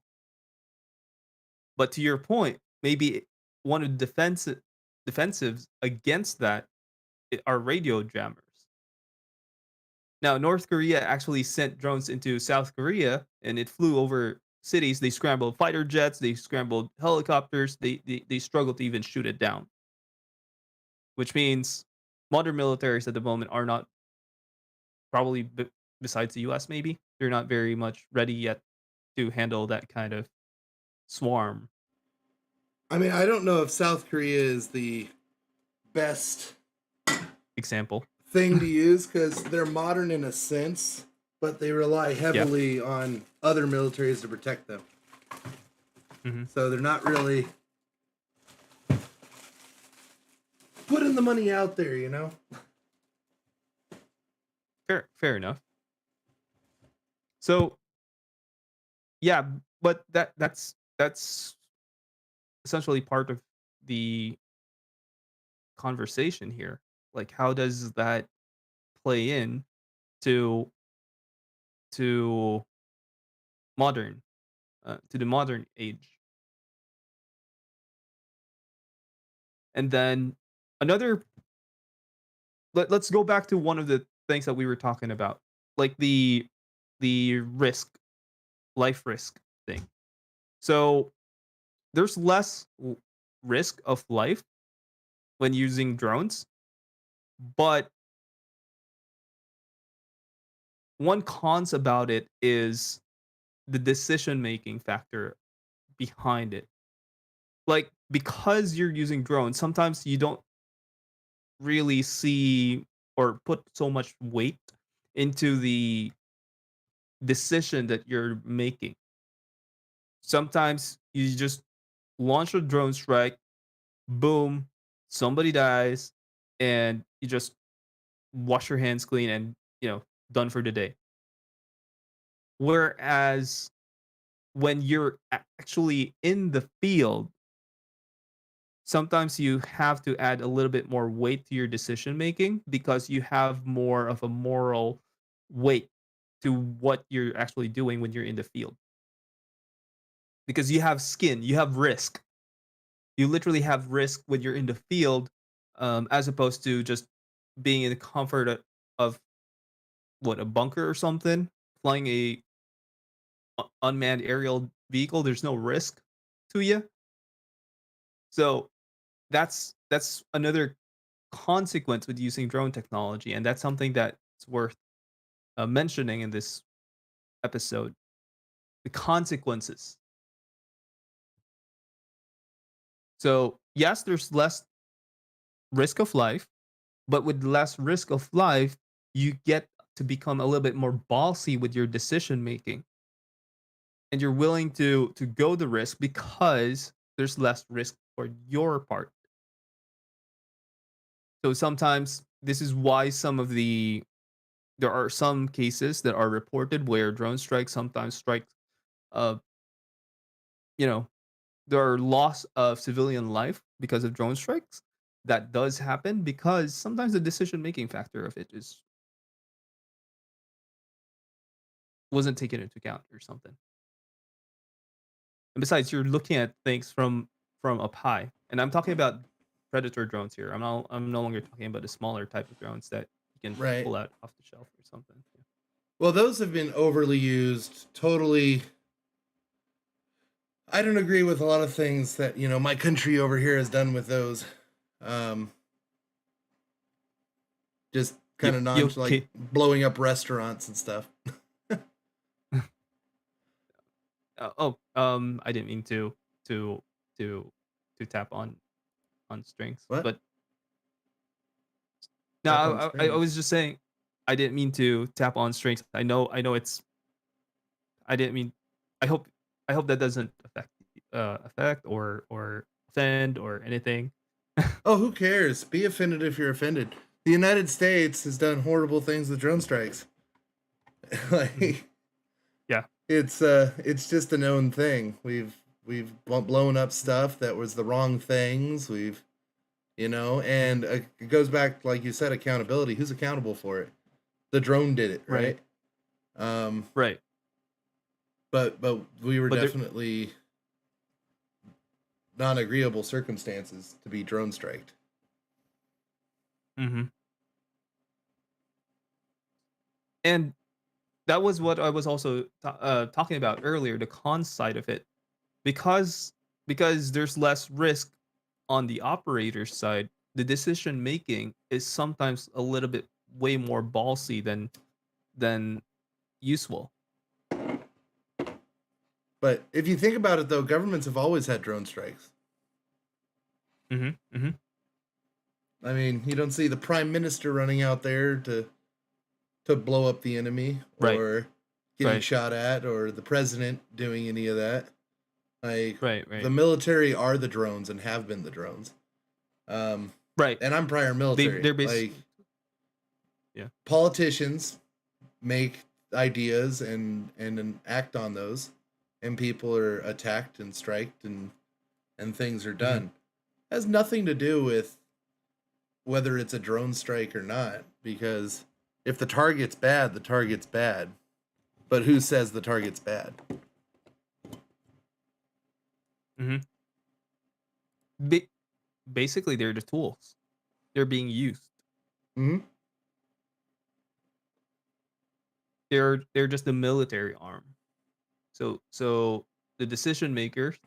Speaker 2: But to your point, maybe one of the defensives against that are radio jammers. Now, North Korea actually sent drones into South Korea, and it flew over cities. They scrambled fighter jets, they scrambled helicopters, they struggled to even shoot it down, which means modern militaries at the moment are not, probably besides the US, maybe, they're not very much ready yet to handle that kind of swarm
Speaker 1: I mean, I don't know if South Korea is the best
Speaker 2: example.
Speaker 1: thing to use because they're modern in a sense, but they rely
Speaker 2: Yeah.
Speaker 1: heavily on other militaries to protect them.
Speaker 2: Hmm.
Speaker 1: So they're not really putting the money out there.
Speaker 2: Fair enough. So yeah, but that's essentially part of the conversation here. Like, how does that play in to to modern to the modern age? And then another, let's go back to one of the things that we were talking about, like the life risk thing. So there's less risk of life when using drones, but one cons about it is the decision making factor behind it. Like, because you're using drones, sometimes you don't really see or put so much weight into the decision that you're making. Sometimes you just launch a drone strike, boom, somebody dies, and you just wash your hands clean and, done for the day. Whereas when you're actually in the field, sometimes you have to add a little bit more weight to your decision making because you have more of a moral weight to what you're actually doing when you're in the field. Because you have skin, you have risk. You literally have risk when you're in the field, as opposed to just being in the comfort of what, a bunker or something, flying a unmanned aerial vehicle. There's no risk to you. So that's another consequence with using drone technology, and that's something that's worth mentioning in this episode. The consequences. So yes, there's less risk of life, but with less risk of life, you get to become a little bit more ballsy with your decision making, and you're willing to go the risk because there's less risk for your part. So sometimes this is why there are some cases that are reported where drone strikes sometimes strike, uh you know there are loss of civilian life because of drone strikes. That does happen because sometimes the decision making factor of it is wasn't taken into account or something. And besides, you're looking at things from up high, and I'm talking about predator drones here. I'm no longer talking about the smaller type of drones that you can
Speaker 1: Right.
Speaker 2: pull out off the shelf or something. Yeah.
Speaker 1: Well, those have been overly used. Totally. I don't agree with a lot of things that, my country over here has done with those. Um, just kind of like
Speaker 2: Okay.
Speaker 1: blowing up restaurants and stuff.
Speaker 2: I didn't mean to to tap on strings,
Speaker 1: What?
Speaker 2: but no,
Speaker 1: Tap on
Speaker 2: I
Speaker 1: strings.
Speaker 2: was just saying I didn't mean to tap on strings. I know it's I didn't mean I hope I hope that doesn't affect or offend or anything.
Speaker 1: Oh, who cares? Be offended if you're offended. The United States has done horrible things with drone strikes.
Speaker 2: Mhm.
Speaker 1: Like,
Speaker 2: Yeah.
Speaker 1: it's just a known thing. We've blown up stuff that was the wrong things.
Speaker 2: Mhm.
Speaker 1: And it goes back, like you said, accountability. Who's accountable for it? The drone did it,
Speaker 2: Right.
Speaker 1: right? Um,
Speaker 2: Right.
Speaker 1: but we were
Speaker 2: But there
Speaker 1: definitely non-agreeable circumstances to be drone striked.
Speaker 2: Mhm. And that was what I was also talking about earlier, the con side of it. Because there's less risk on the operator's side, the decision making is sometimes a little bit way more ballsy than useful.
Speaker 1: But if you think about it, though, governments have always had drone strikes.
Speaker 2: Mhm. Mhm.
Speaker 1: I mean, you don't see the prime minister running out there to blow up the enemy
Speaker 2: Right.
Speaker 1: or getting
Speaker 2: Right.
Speaker 1: shot at, or the president doing any of that. Like,
Speaker 2: Right.
Speaker 1: the
Speaker 2: Right.
Speaker 1: military are the drones and have been the drones. Um,
Speaker 2: Right.
Speaker 1: and I'm prior military.
Speaker 2: They're
Speaker 1: Like,
Speaker 2: basically, yeah.
Speaker 1: politicians make ideas and act on those, and people are attacked and striked and things are
Speaker 2: Mhm.
Speaker 1: done. Has nothing to do with whether it's a drone strike or not, because if the target's bad, the target's bad. But who says the target's bad?
Speaker 2: Mhm. Ba- Basically they're the tools. They're being used.
Speaker 1: Hmm.
Speaker 2: They're just the military arm. So the decision makers,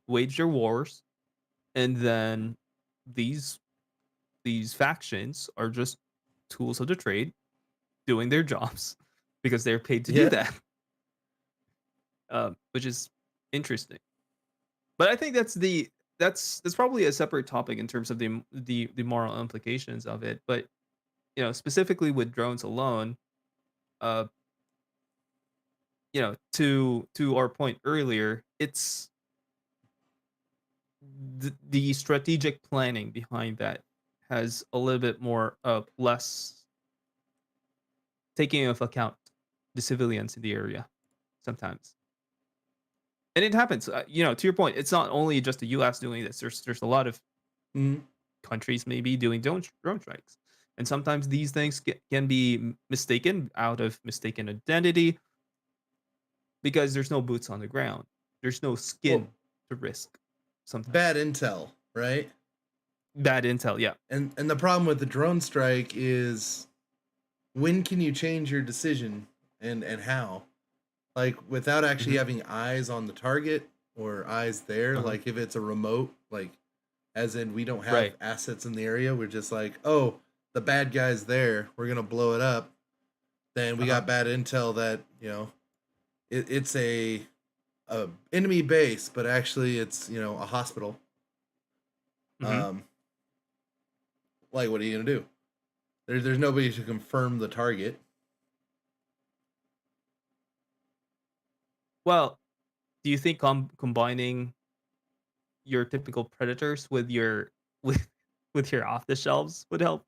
Speaker 2: wage their wars, and then these these factions are just tools of the trade doing their jobs because they're paid to do
Speaker 1: Yeah.
Speaker 2: that, which is interesting. But I think that's probably a separate topic in terms of the moral implications of it. But specifically with drones alone, uh, to our point earlier, it's the strategic planning behind that has a little bit more less taking into account the civilians in the area sometimes. And it happens, to your point, it's not only just the US doing this. There's a lot of
Speaker 1: Mhm.
Speaker 2: countries maybe doing drone strikes. And sometimes these things can be mistaken out of mistaken identity because there's no boots on the ground. There's no
Speaker 1: Well,
Speaker 2: skin to risk sometimes.
Speaker 1: bad intel, right?
Speaker 2: Bad intel, yeah.
Speaker 1: And the problem with the drone strike is when can you change your decision and how? Like without actually
Speaker 2: Hmm.
Speaker 1: having eyes on the target or eyes there,
Speaker 2: Uh-huh.
Speaker 1: like if it's a remote, like as in we don't have
Speaker 2: Right.
Speaker 1: assets in the area, we're just like, oh, the bad guy's there, we're gonna blow it up. Then we
Speaker 2: Uh-huh.
Speaker 1: got bad intel that it's a enemy base, but actually it's a hospital.
Speaker 2: Hmm.
Speaker 1: Um, like what are you gonna do? There's nobody to confirm the target.
Speaker 2: Well, do you think combining your typical predators with your with with your off the shelves would help?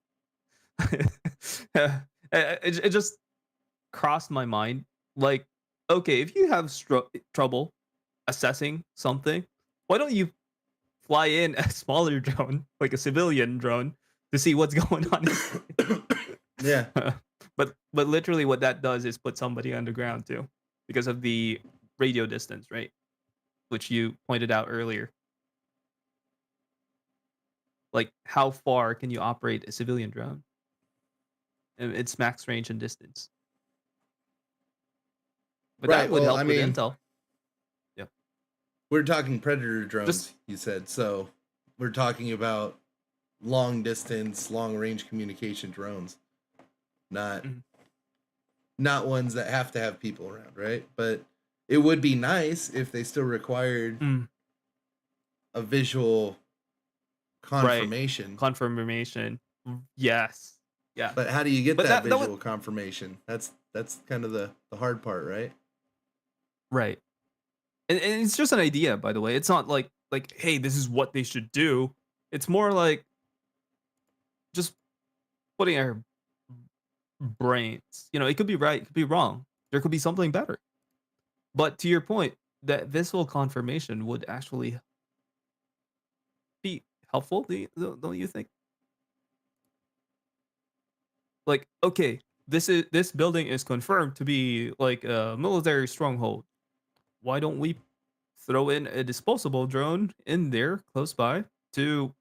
Speaker 2: It just crossed my mind. Like, okay, if you have trouble assessing something, why don't you fly in a smaller drone, like a civilian drone, to see what's going on inside?
Speaker 1: Yeah,
Speaker 2: But literally, what that does is put somebody underground too, because of the radio distance, right? Which you pointed out earlier. Like, how far can you operate a civilian drone? And its max range and distance. But that
Speaker 1: right.
Speaker 2: would
Speaker 1: Well, I
Speaker 2: help with
Speaker 1: mean,
Speaker 2: intel. Yeah.
Speaker 1: we're talking predator
Speaker 2: Just
Speaker 1: drones, you said. So we're talking about long distance, long range communication drones, not
Speaker 2: mhm.
Speaker 1: not ones that have to have people around, right? But it would be nice if they still required
Speaker 2: Mm,
Speaker 1: a visual
Speaker 2: right.
Speaker 1: confirmation.
Speaker 2: Confirmation. Yes. Yeah.
Speaker 1: But how do you get
Speaker 2: But
Speaker 1: that
Speaker 2: that would
Speaker 1: visual confirmation? That's kind of the hard part, right?
Speaker 2: right. And it's just an idea, by the way. It's not like, hey, this is what they should do. It's more like just putting our brains. It could be right, it could be wrong. There could be something better. But to your point, that visual confirmation would actually be helpful. Don't you think? Like, okay, this building is confirmed to be like a military stronghold. Why don't we throw in a disposable drone in there close by to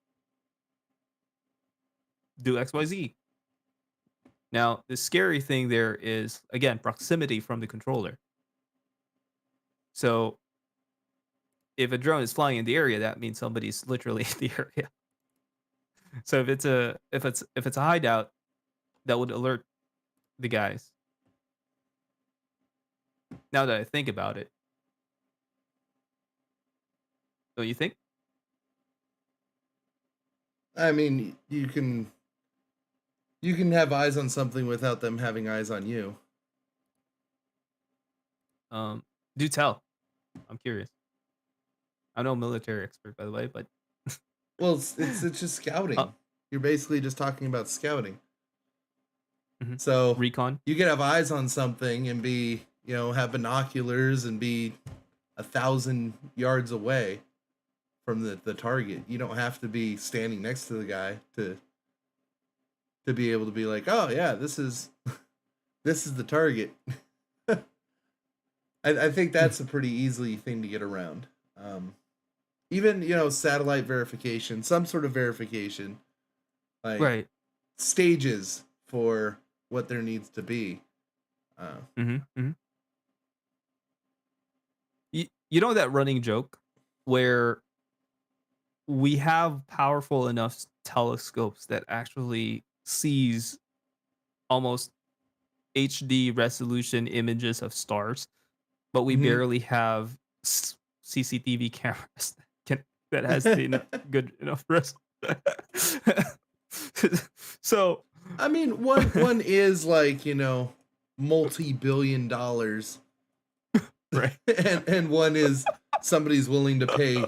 Speaker 2: do XYZ? Now, the scary thing there is again proximity from the controller. So if a drone is flying in the area, that means somebody's literally in the area. So if it's a hideout, that would alert the guys. Now that I think about it, don't you think?
Speaker 1: I mean, you can have eyes on something without them having eyes on you.
Speaker 2: Um, do tell. I'm curious. I'm no military expert, by the way, but
Speaker 1: Well, it's just
Speaker 2: uh,
Speaker 1: scouting. You're basically just talking about scouting.
Speaker 2: mhm.
Speaker 1: So
Speaker 2: Recon.
Speaker 1: you could have eyes on something and be, have binoculars and be 1,000 yards away from the target. You don't have to be standing next to the guy to be able to be like, oh yeah, this is this is the target. I think that's a pretty easy thing to get around. Even satellite verification, some sort of verification, like
Speaker 2: Right.
Speaker 1: stages for what there needs to be. Uh,
Speaker 2: Mhm. Mhm. You know that running joke where we have powerful enough telescopes that actually sees almost HD resolution images of stars, but we
Speaker 1: Hmm.
Speaker 2: barely have CCTV cameras that has good enough res. So
Speaker 1: I mean, one is like, multi-billion dollars,
Speaker 2: right.
Speaker 1: and one is somebody's willing to pay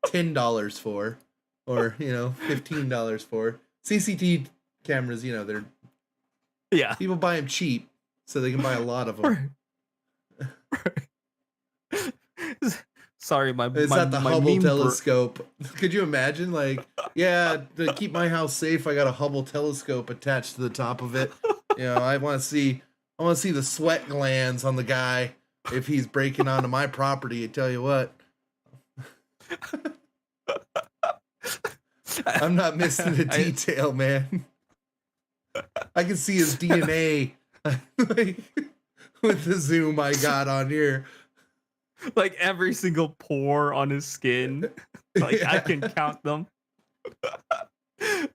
Speaker 1: $10 for, or $15 for. CCTV cameras. They're
Speaker 2: Yeah.
Speaker 1: people buy them cheap, so they can buy a lot of them.
Speaker 2: Right. Sorry,
Speaker 1: It's not the
Speaker 2: my
Speaker 1: Hubble
Speaker 2: meme
Speaker 1: telescope. Could you imagine? Like, yeah, to keep my house safe, I got a Hubble telescope attached to the top of it. I want to see the sweat glands on the guy if he's breaking onto my property. I tell you what, I'm not missing a detail, man. I can see his DNA like, with the zoom I got on here.
Speaker 2: like every single pore on his skin. Like I can
Speaker 1: Yeah.
Speaker 2: count them.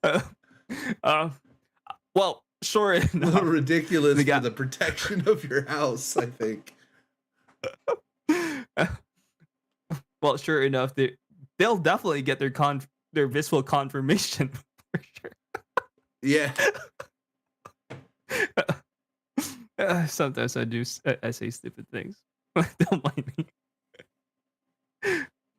Speaker 2: uh, uh, well, sure
Speaker 1: A little
Speaker 2: enough.
Speaker 1: ridiculous
Speaker 2: The guy-
Speaker 1: for the protection of your house, I think.
Speaker 2: Well, sure enough, they'll definitely get their visual confirmation for sure.
Speaker 1: Yeah.
Speaker 2: Sometimes I say stupid things. Don't mind me.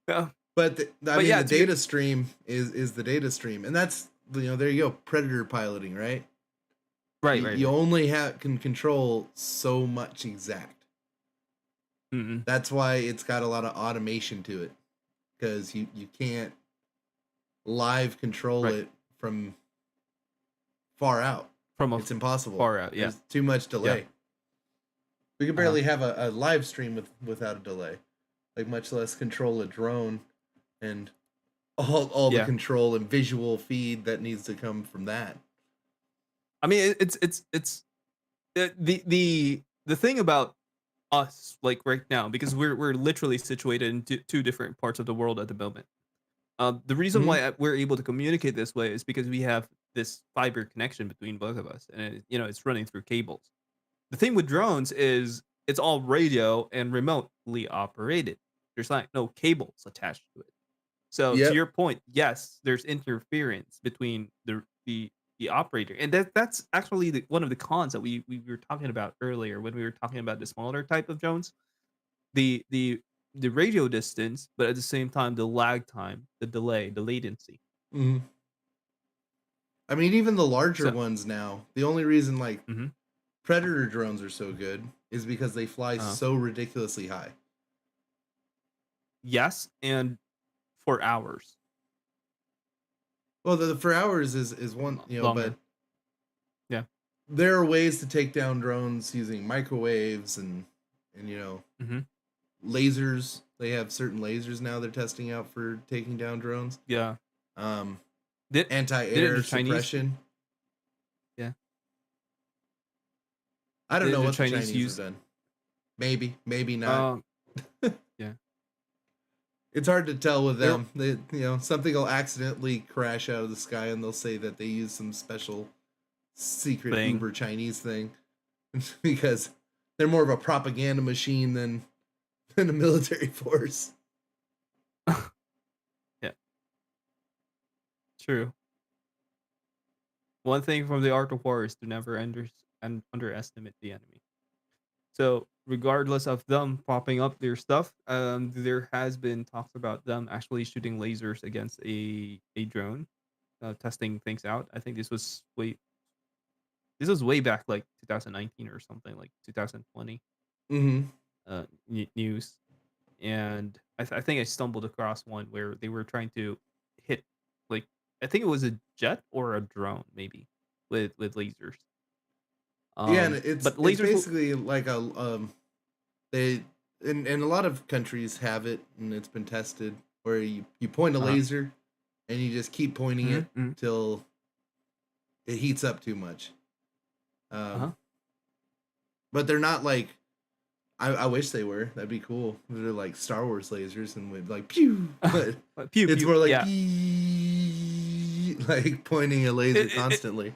Speaker 2: Yeah.
Speaker 1: But I mean,
Speaker 2: yeah,
Speaker 1: the data stream is the data stream, and that's there you go, predator piloting, right?
Speaker 2: Right,
Speaker 1: You
Speaker 2: right.
Speaker 1: only can control so much exact.
Speaker 2: Mm-mm.
Speaker 1: That's why it's got a lot of automation to it, because you can't live control it from far out. It's impossible.
Speaker 2: Far out, yeah.
Speaker 1: There's too much delay.
Speaker 2: Yeah.
Speaker 1: We can barely have a live stream without a delay, like much less control a drone and all the control and visual feed that needs to come from that.
Speaker 2: I mean, it's the thing about us, like right now, because we're literally situated in two different parts of the world at the moment. The reason why we're able to communicate this way is because we have this fiber connection between both of us, and it's running through cables. The thing with drones is it's all radio and remotely operated. There's like no cables attached to it. So to
Speaker 1: Yep.
Speaker 2: your point, yes, there's interference between the operator, and that's actually one of the cons that we were talking about earlier when we were talking about the smaller type of drones. The radio distance, but at the same time the lag time, the delay, the latency.
Speaker 1: Mm-hmm. I mean, even the larger
Speaker 2: So,
Speaker 1: ones now, the only reason like
Speaker 2: mhm.
Speaker 1: Predator drones are so good is because they fly so ridiculously high.
Speaker 2: Yes, and for hours.
Speaker 1: Well, the for hours is one,
Speaker 2: Longer.
Speaker 1: but
Speaker 2: Yeah.
Speaker 1: there are ways to take down drones using microwaves and
Speaker 2: Mm-hmm.
Speaker 1: lasers. They have certain lasers now they're testing out for taking down drones.
Speaker 2: Yeah.
Speaker 1: Anti-air
Speaker 2: the
Speaker 1: suppression.
Speaker 2: Yeah.
Speaker 1: I don't know
Speaker 2: the
Speaker 1: what the
Speaker 2: Chinese
Speaker 1: Chinese
Speaker 2: use-
Speaker 1: have done. Maybe not.
Speaker 2: Yeah.
Speaker 1: It's hard to tell with them. They, something will accidentally crash out of the sky, and they'll say that they use some special secret uber Chinese thing because they're more of a propaganda machine than a military force.
Speaker 2: Yeah. True. One thing from the art of war is to never underestimate the enemy. So regardless of them popping up their stuff, there has been talks about them actually shooting lasers against a drone, testing things out. I think this was way back like 2019 or something, like 2020 news. And I think I stumbled across one where they were trying to hit, like, I think it was a jet or a drone maybe with lasers.
Speaker 1: Yeah, and it's
Speaker 2: lasers
Speaker 1: basically like they and a lot of countries have it, and it's been tested where you point a laser and you just keep pointing it till it heats up too much. But they're not like I wish they were. That'd be cool. They're like Star Wars lasers and would like pew, but
Speaker 2: Pew
Speaker 1: it's
Speaker 2: pew.
Speaker 1: more like
Speaker 2: Yeah.
Speaker 1: pee, like pointing a laser
Speaker 2: It, it, it,
Speaker 1: constantly.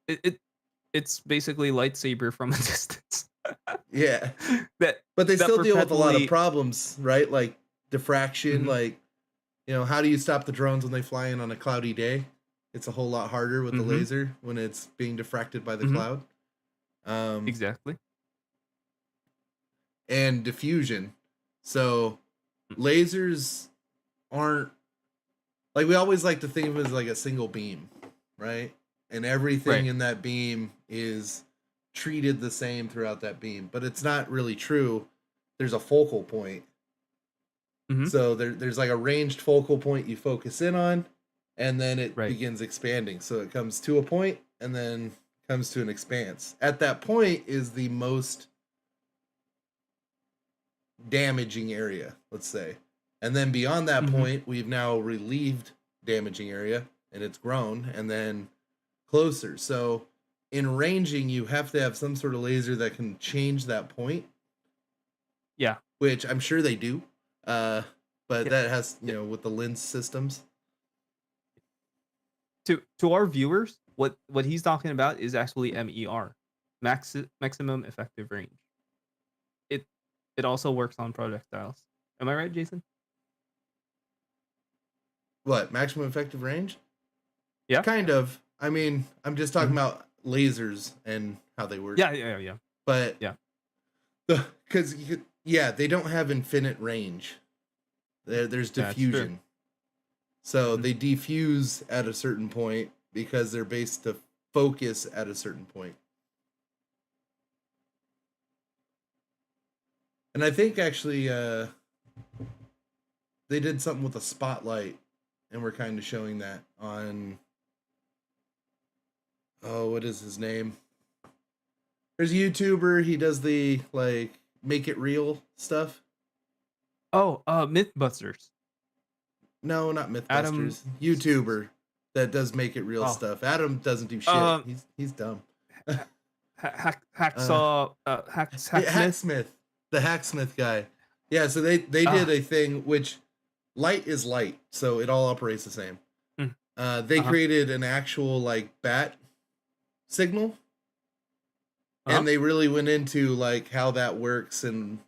Speaker 2: it, it it's basically lightsaber from a distance.
Speaker 1: Yeah,
Speaker 2: that
Speaker 1: but they
Speaker 2: that
Speaker 1: still deal with a lot of
Speaker 2: perpetually.
Speaker 1: problems, right? Like diffraction.
Speaker 2: Mhm,
Speaker 1: Like how do you stop the drones when they fly in on a cloudy day? It's a whole lot harder with the
Speaker 2: mhm,
Speaker 1: laser when it's being diffracted by the
Speaker 2: mhm,
Speaker 1: cloud. Um,
Speaker 2: exactly.
Speaker 1: and diffusion. So lasers aren't like we always like to think of it as like a single beam, right? And everything
Speaker 2: Right.
Speaker 1: in that beam is treated the same throughout that beam, but it's not really true. There's a focal point.
Speaker 2: Mhm,
Speaker 1: So there's like a ranged focal point you focus in on, and then it
Speaker 2: right.
Speaker 1: begins expanding. So it comes to a point and then comes to an expanse. At that point is the most damaging area, let's say. And then beyond that
Speaker 2: Mhm,
Speaker 1: point, we've now relieved damaging area and it's grown and then closer. So in ranging, you have to have some sort of laser that can change that point,
Speaker 2: yeah.
Speaker 1: which I'm sure they do. Uh, but
Speaker 2: Yeah.
Speaker 1: that has,
Speaker 2: Yeah.
Speaker 1: with the lens systems.
Speaker 2: To our viewers, what he's talking about is actually MER, maximum effective range. It it also works on projectiles. Am I right, Jason?
Speaker 1: What, maximum effective range?
Speaker 2: Yeah.
Speaker 1: Kind of. I mean, I'm just talking
Speaker 2: Mhm.
Speaker 1: about lasers and how they work.
Speaker 2: Yeah, yeah, yeah,
Speaker 1: But
Speaker 2: yeah.
Speaker 1: because yeah, they don't have infinite range. There's
Speaker 2: That's true.
Speaker 1: diffusion. So
Speaker 2: Mhm.
Speaker 1: they defuse at a certain point because they're based to focus at a certain point. And I think actually they did something with a spotlight and we're kind of showing that on what is his name? There's a YouTuber, he does the like make it real stuff.
Speaker 2: Oh, Mythbusters.
Speaker 1: No, not
Speaker 2: Adam.
Speaker 1: Mythbusters. YouTuber that does make it real
Speaker 2: Oh,
Speaker 1: stuff. Adam doesn't do shit.
Speaker 2: um,
Speaker 1: He's dumb. uh
Speaker 2: Hacksaw,
Speaker 1: Yeah,
Speaker 2: Hacksmith.
Speaker 1: Hacksmith, the Hacksmith guy. Yeah, so they did
Speaker 2: Ah,
Speaker 1: a thing which light is light, so it all operates the same.
Speaker 2: mm,
Speaker 1: They
Speaker 2: uh-huh,
Speaker 1: created an actual like bat signal,
Speaker 2: uh-huh.
Speaker 1: and they really went into like how that works and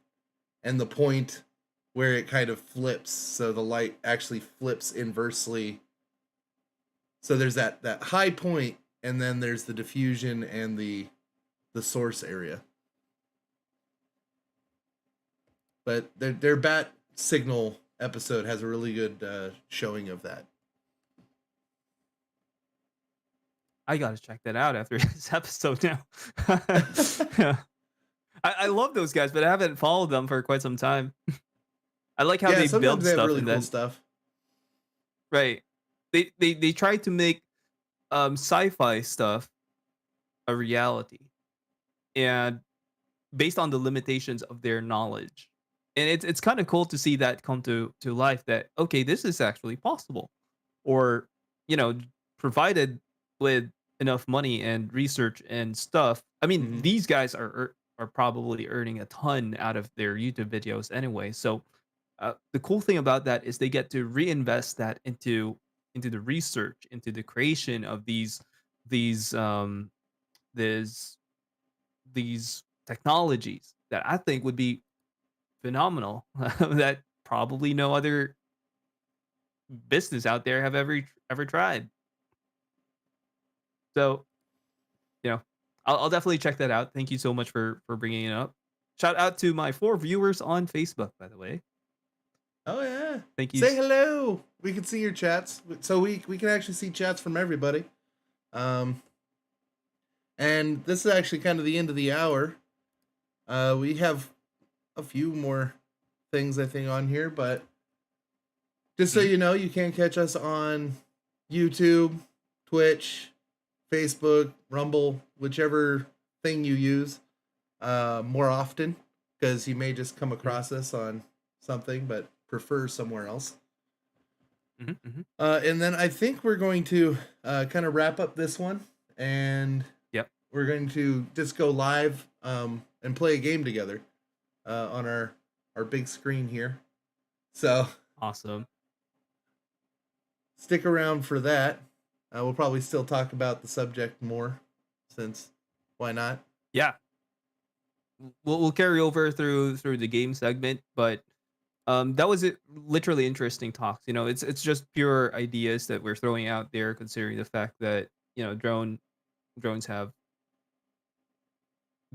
Speaker 1: the point where it kind of flips, so the light actually flips inversely. So there's that high point, and then there's the diffusion and the source area. But their bat signal episode has a really good showing of that.
Speaker 2: I gotta check that out after this episode now. Yeah. I love those guys, but I haven't followed them for quite some time. I like how
Speaker 1: Yeah,
Speaker 2: they
Speaker 1: sometimes
Speaker 2: build
Speaker 1: they have
Speaker 2: stuff
Speaker 1: really
Speaker 2: and
Speaker 1: cool
Speaker 2: then
Speaker 1: stuff.
Speaker 2: right. They try to make sci-fi stuff a reality and based on the limitations of their knowledge. And it's kind of cool to see that come to life that okay, this is actually possible. Or, you know, provided with enough money and research and stuff. I mean,
Speaker 1: Hmm.
Speaker 2: these guys are probably earning a ton out of their YouTube videos anyway. So the cool thing about that is they get to reinvest that into the research, into the creation of these these these technologies that I think would be phenomenal that probably no other business out there have ever tried. So, you know, I'll definitely check that out. Thank you so much for bringing it up. Shout out to my 4 viewers on Facebook, by the way.
Speaker 1: Oh yeah,
Speaker 2: Thank you.
Speaker 1: say hello. We can see your chats, so we can actually see chats from everybody. Um, and this is actually kind of the end of the hour. We have a few more things I think on here, but just so
Speaker 2: Mhm.
Speaker 1: you know, you can catch us on YouTube, Twitch, Facebook, Rumble, whichever thing you use more often, because you may just come
Speaker 2: Mhm.
Speaker 1: across us on something but prefer somewhere else.
Speaker 2: Mhm. Mhm.
Speaker 1: And then I think we're going to kind of wrap up this one, and
Speaker 2: Yep.
Speaker 1: we're going to just go live and play a game together. on our big screen here. So
Speaker 2: Awesome.
Speaker 1: stick around for that. We'll probably still talk about the subject more, since why not?
Speaker 2: Yeah, we'll carry over through the game segment, but that was it. Literally interesting talks. It's just pure ideas that we're throwing out there, considering the fact that drones have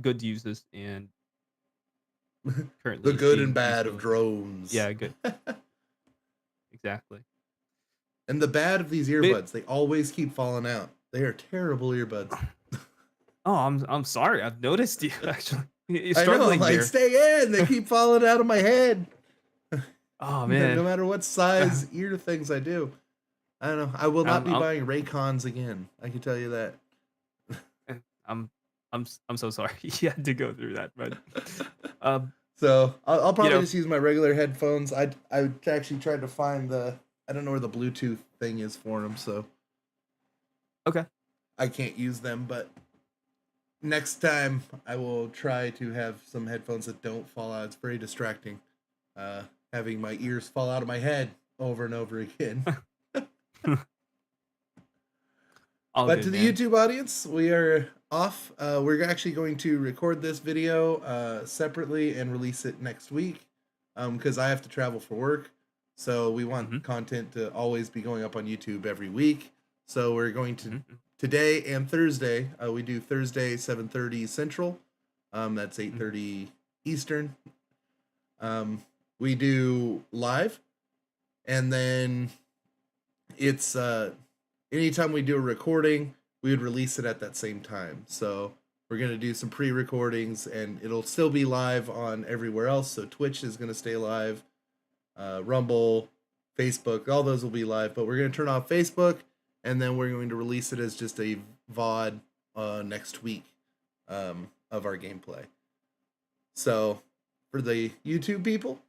Speaker 2: good uses and
Speaker 1: The
Speaker 2: currently is
Speaker 1: good and
Speaker 2: being used
Speaker 1: bad of
Speaker 2: so
Speaker 1: drones.
Speaker 2: yeah, good, exactly.
Speaker 1: And the bad of these
Speaker 2: But
Speaker 1: earbuds, they always keep falling out. They are terrible earbuds.
Speaker 2: oh, I'm sorry. I've noticed you actually. You're
Speaker 1: I know, I'm
Speaker 2: struggling
Speaker 1: like,
Speaker 2: there.
Speaker 1: stay in. They keep falling out of my head.
Speaker 2: Oh
Speaker 1: No
Speaker 2: man.
Speaker 1: matter what size ear things I do. I don't know. I will not
Speaker 2: I'm
Speaker 1: be
Speaker 2: I'm
Speaker 1: buying Raycons again. I can tell you that.
Speaker 2: I'm I'm so sorry you had to go through that, but um,
Speaker 1: So I'll
Speaker 2: you
Speaker 1: probably
Speaker 2: know,
Speaker 1: just use my regular headphones. I actually tried to find I don't know where the Bluetooth thing is for them, so
Speaker 2: okay.
Speaker 1: I can't use them. But next time I will try to have some headphones that don't fall out. It's very distracting, having my ears fall out of my head over and over again.
Speaker 2: All
Speaker 1: But
Speaker 2: good,
Speaker 1: to the
Speaker 2: man.
Speaker 1: YouTube audience, we are off. We're actually going to record this video separately and release it next week because I have to travel for work. So we want
Speaker 2: Mhm,
Speaker 1: content to always be going up on YouTube every week. So we're going to
Speaker 2: mhm,
Speaker 1: today and Thursday. We do Thursday 7:30 Central. That's
Speaker 2: mhm,
Speaker 1: 8:30 Eastern. Um, we do live, and then it's anytime we do a recording, we would release it at that same time. So we're gonna do some pre-recordings, and it'll still be live on everywhere else. So Twitch is gonna stay live, Rumble, Facebook, all those will be live. But we're gonna turn off Facebook, and then we're going to release it as just a VOD next week of our gameplay. So for the YouTube people,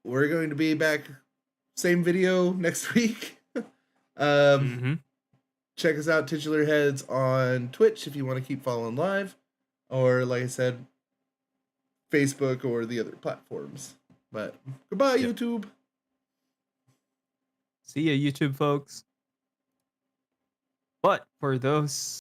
Speaker 1: we're going to be back, same video next week. um,
Speaker 2: mhm.
Speaker 1: Check us out, Titular Heads, on Twitch if you want to keep following live, or like I said, Facebook or the other platforms. But goodbye,
Speaker 2: Yep.
Speaker 1: YouTube.
Speaker 2: See ya, YouTube folks. But for those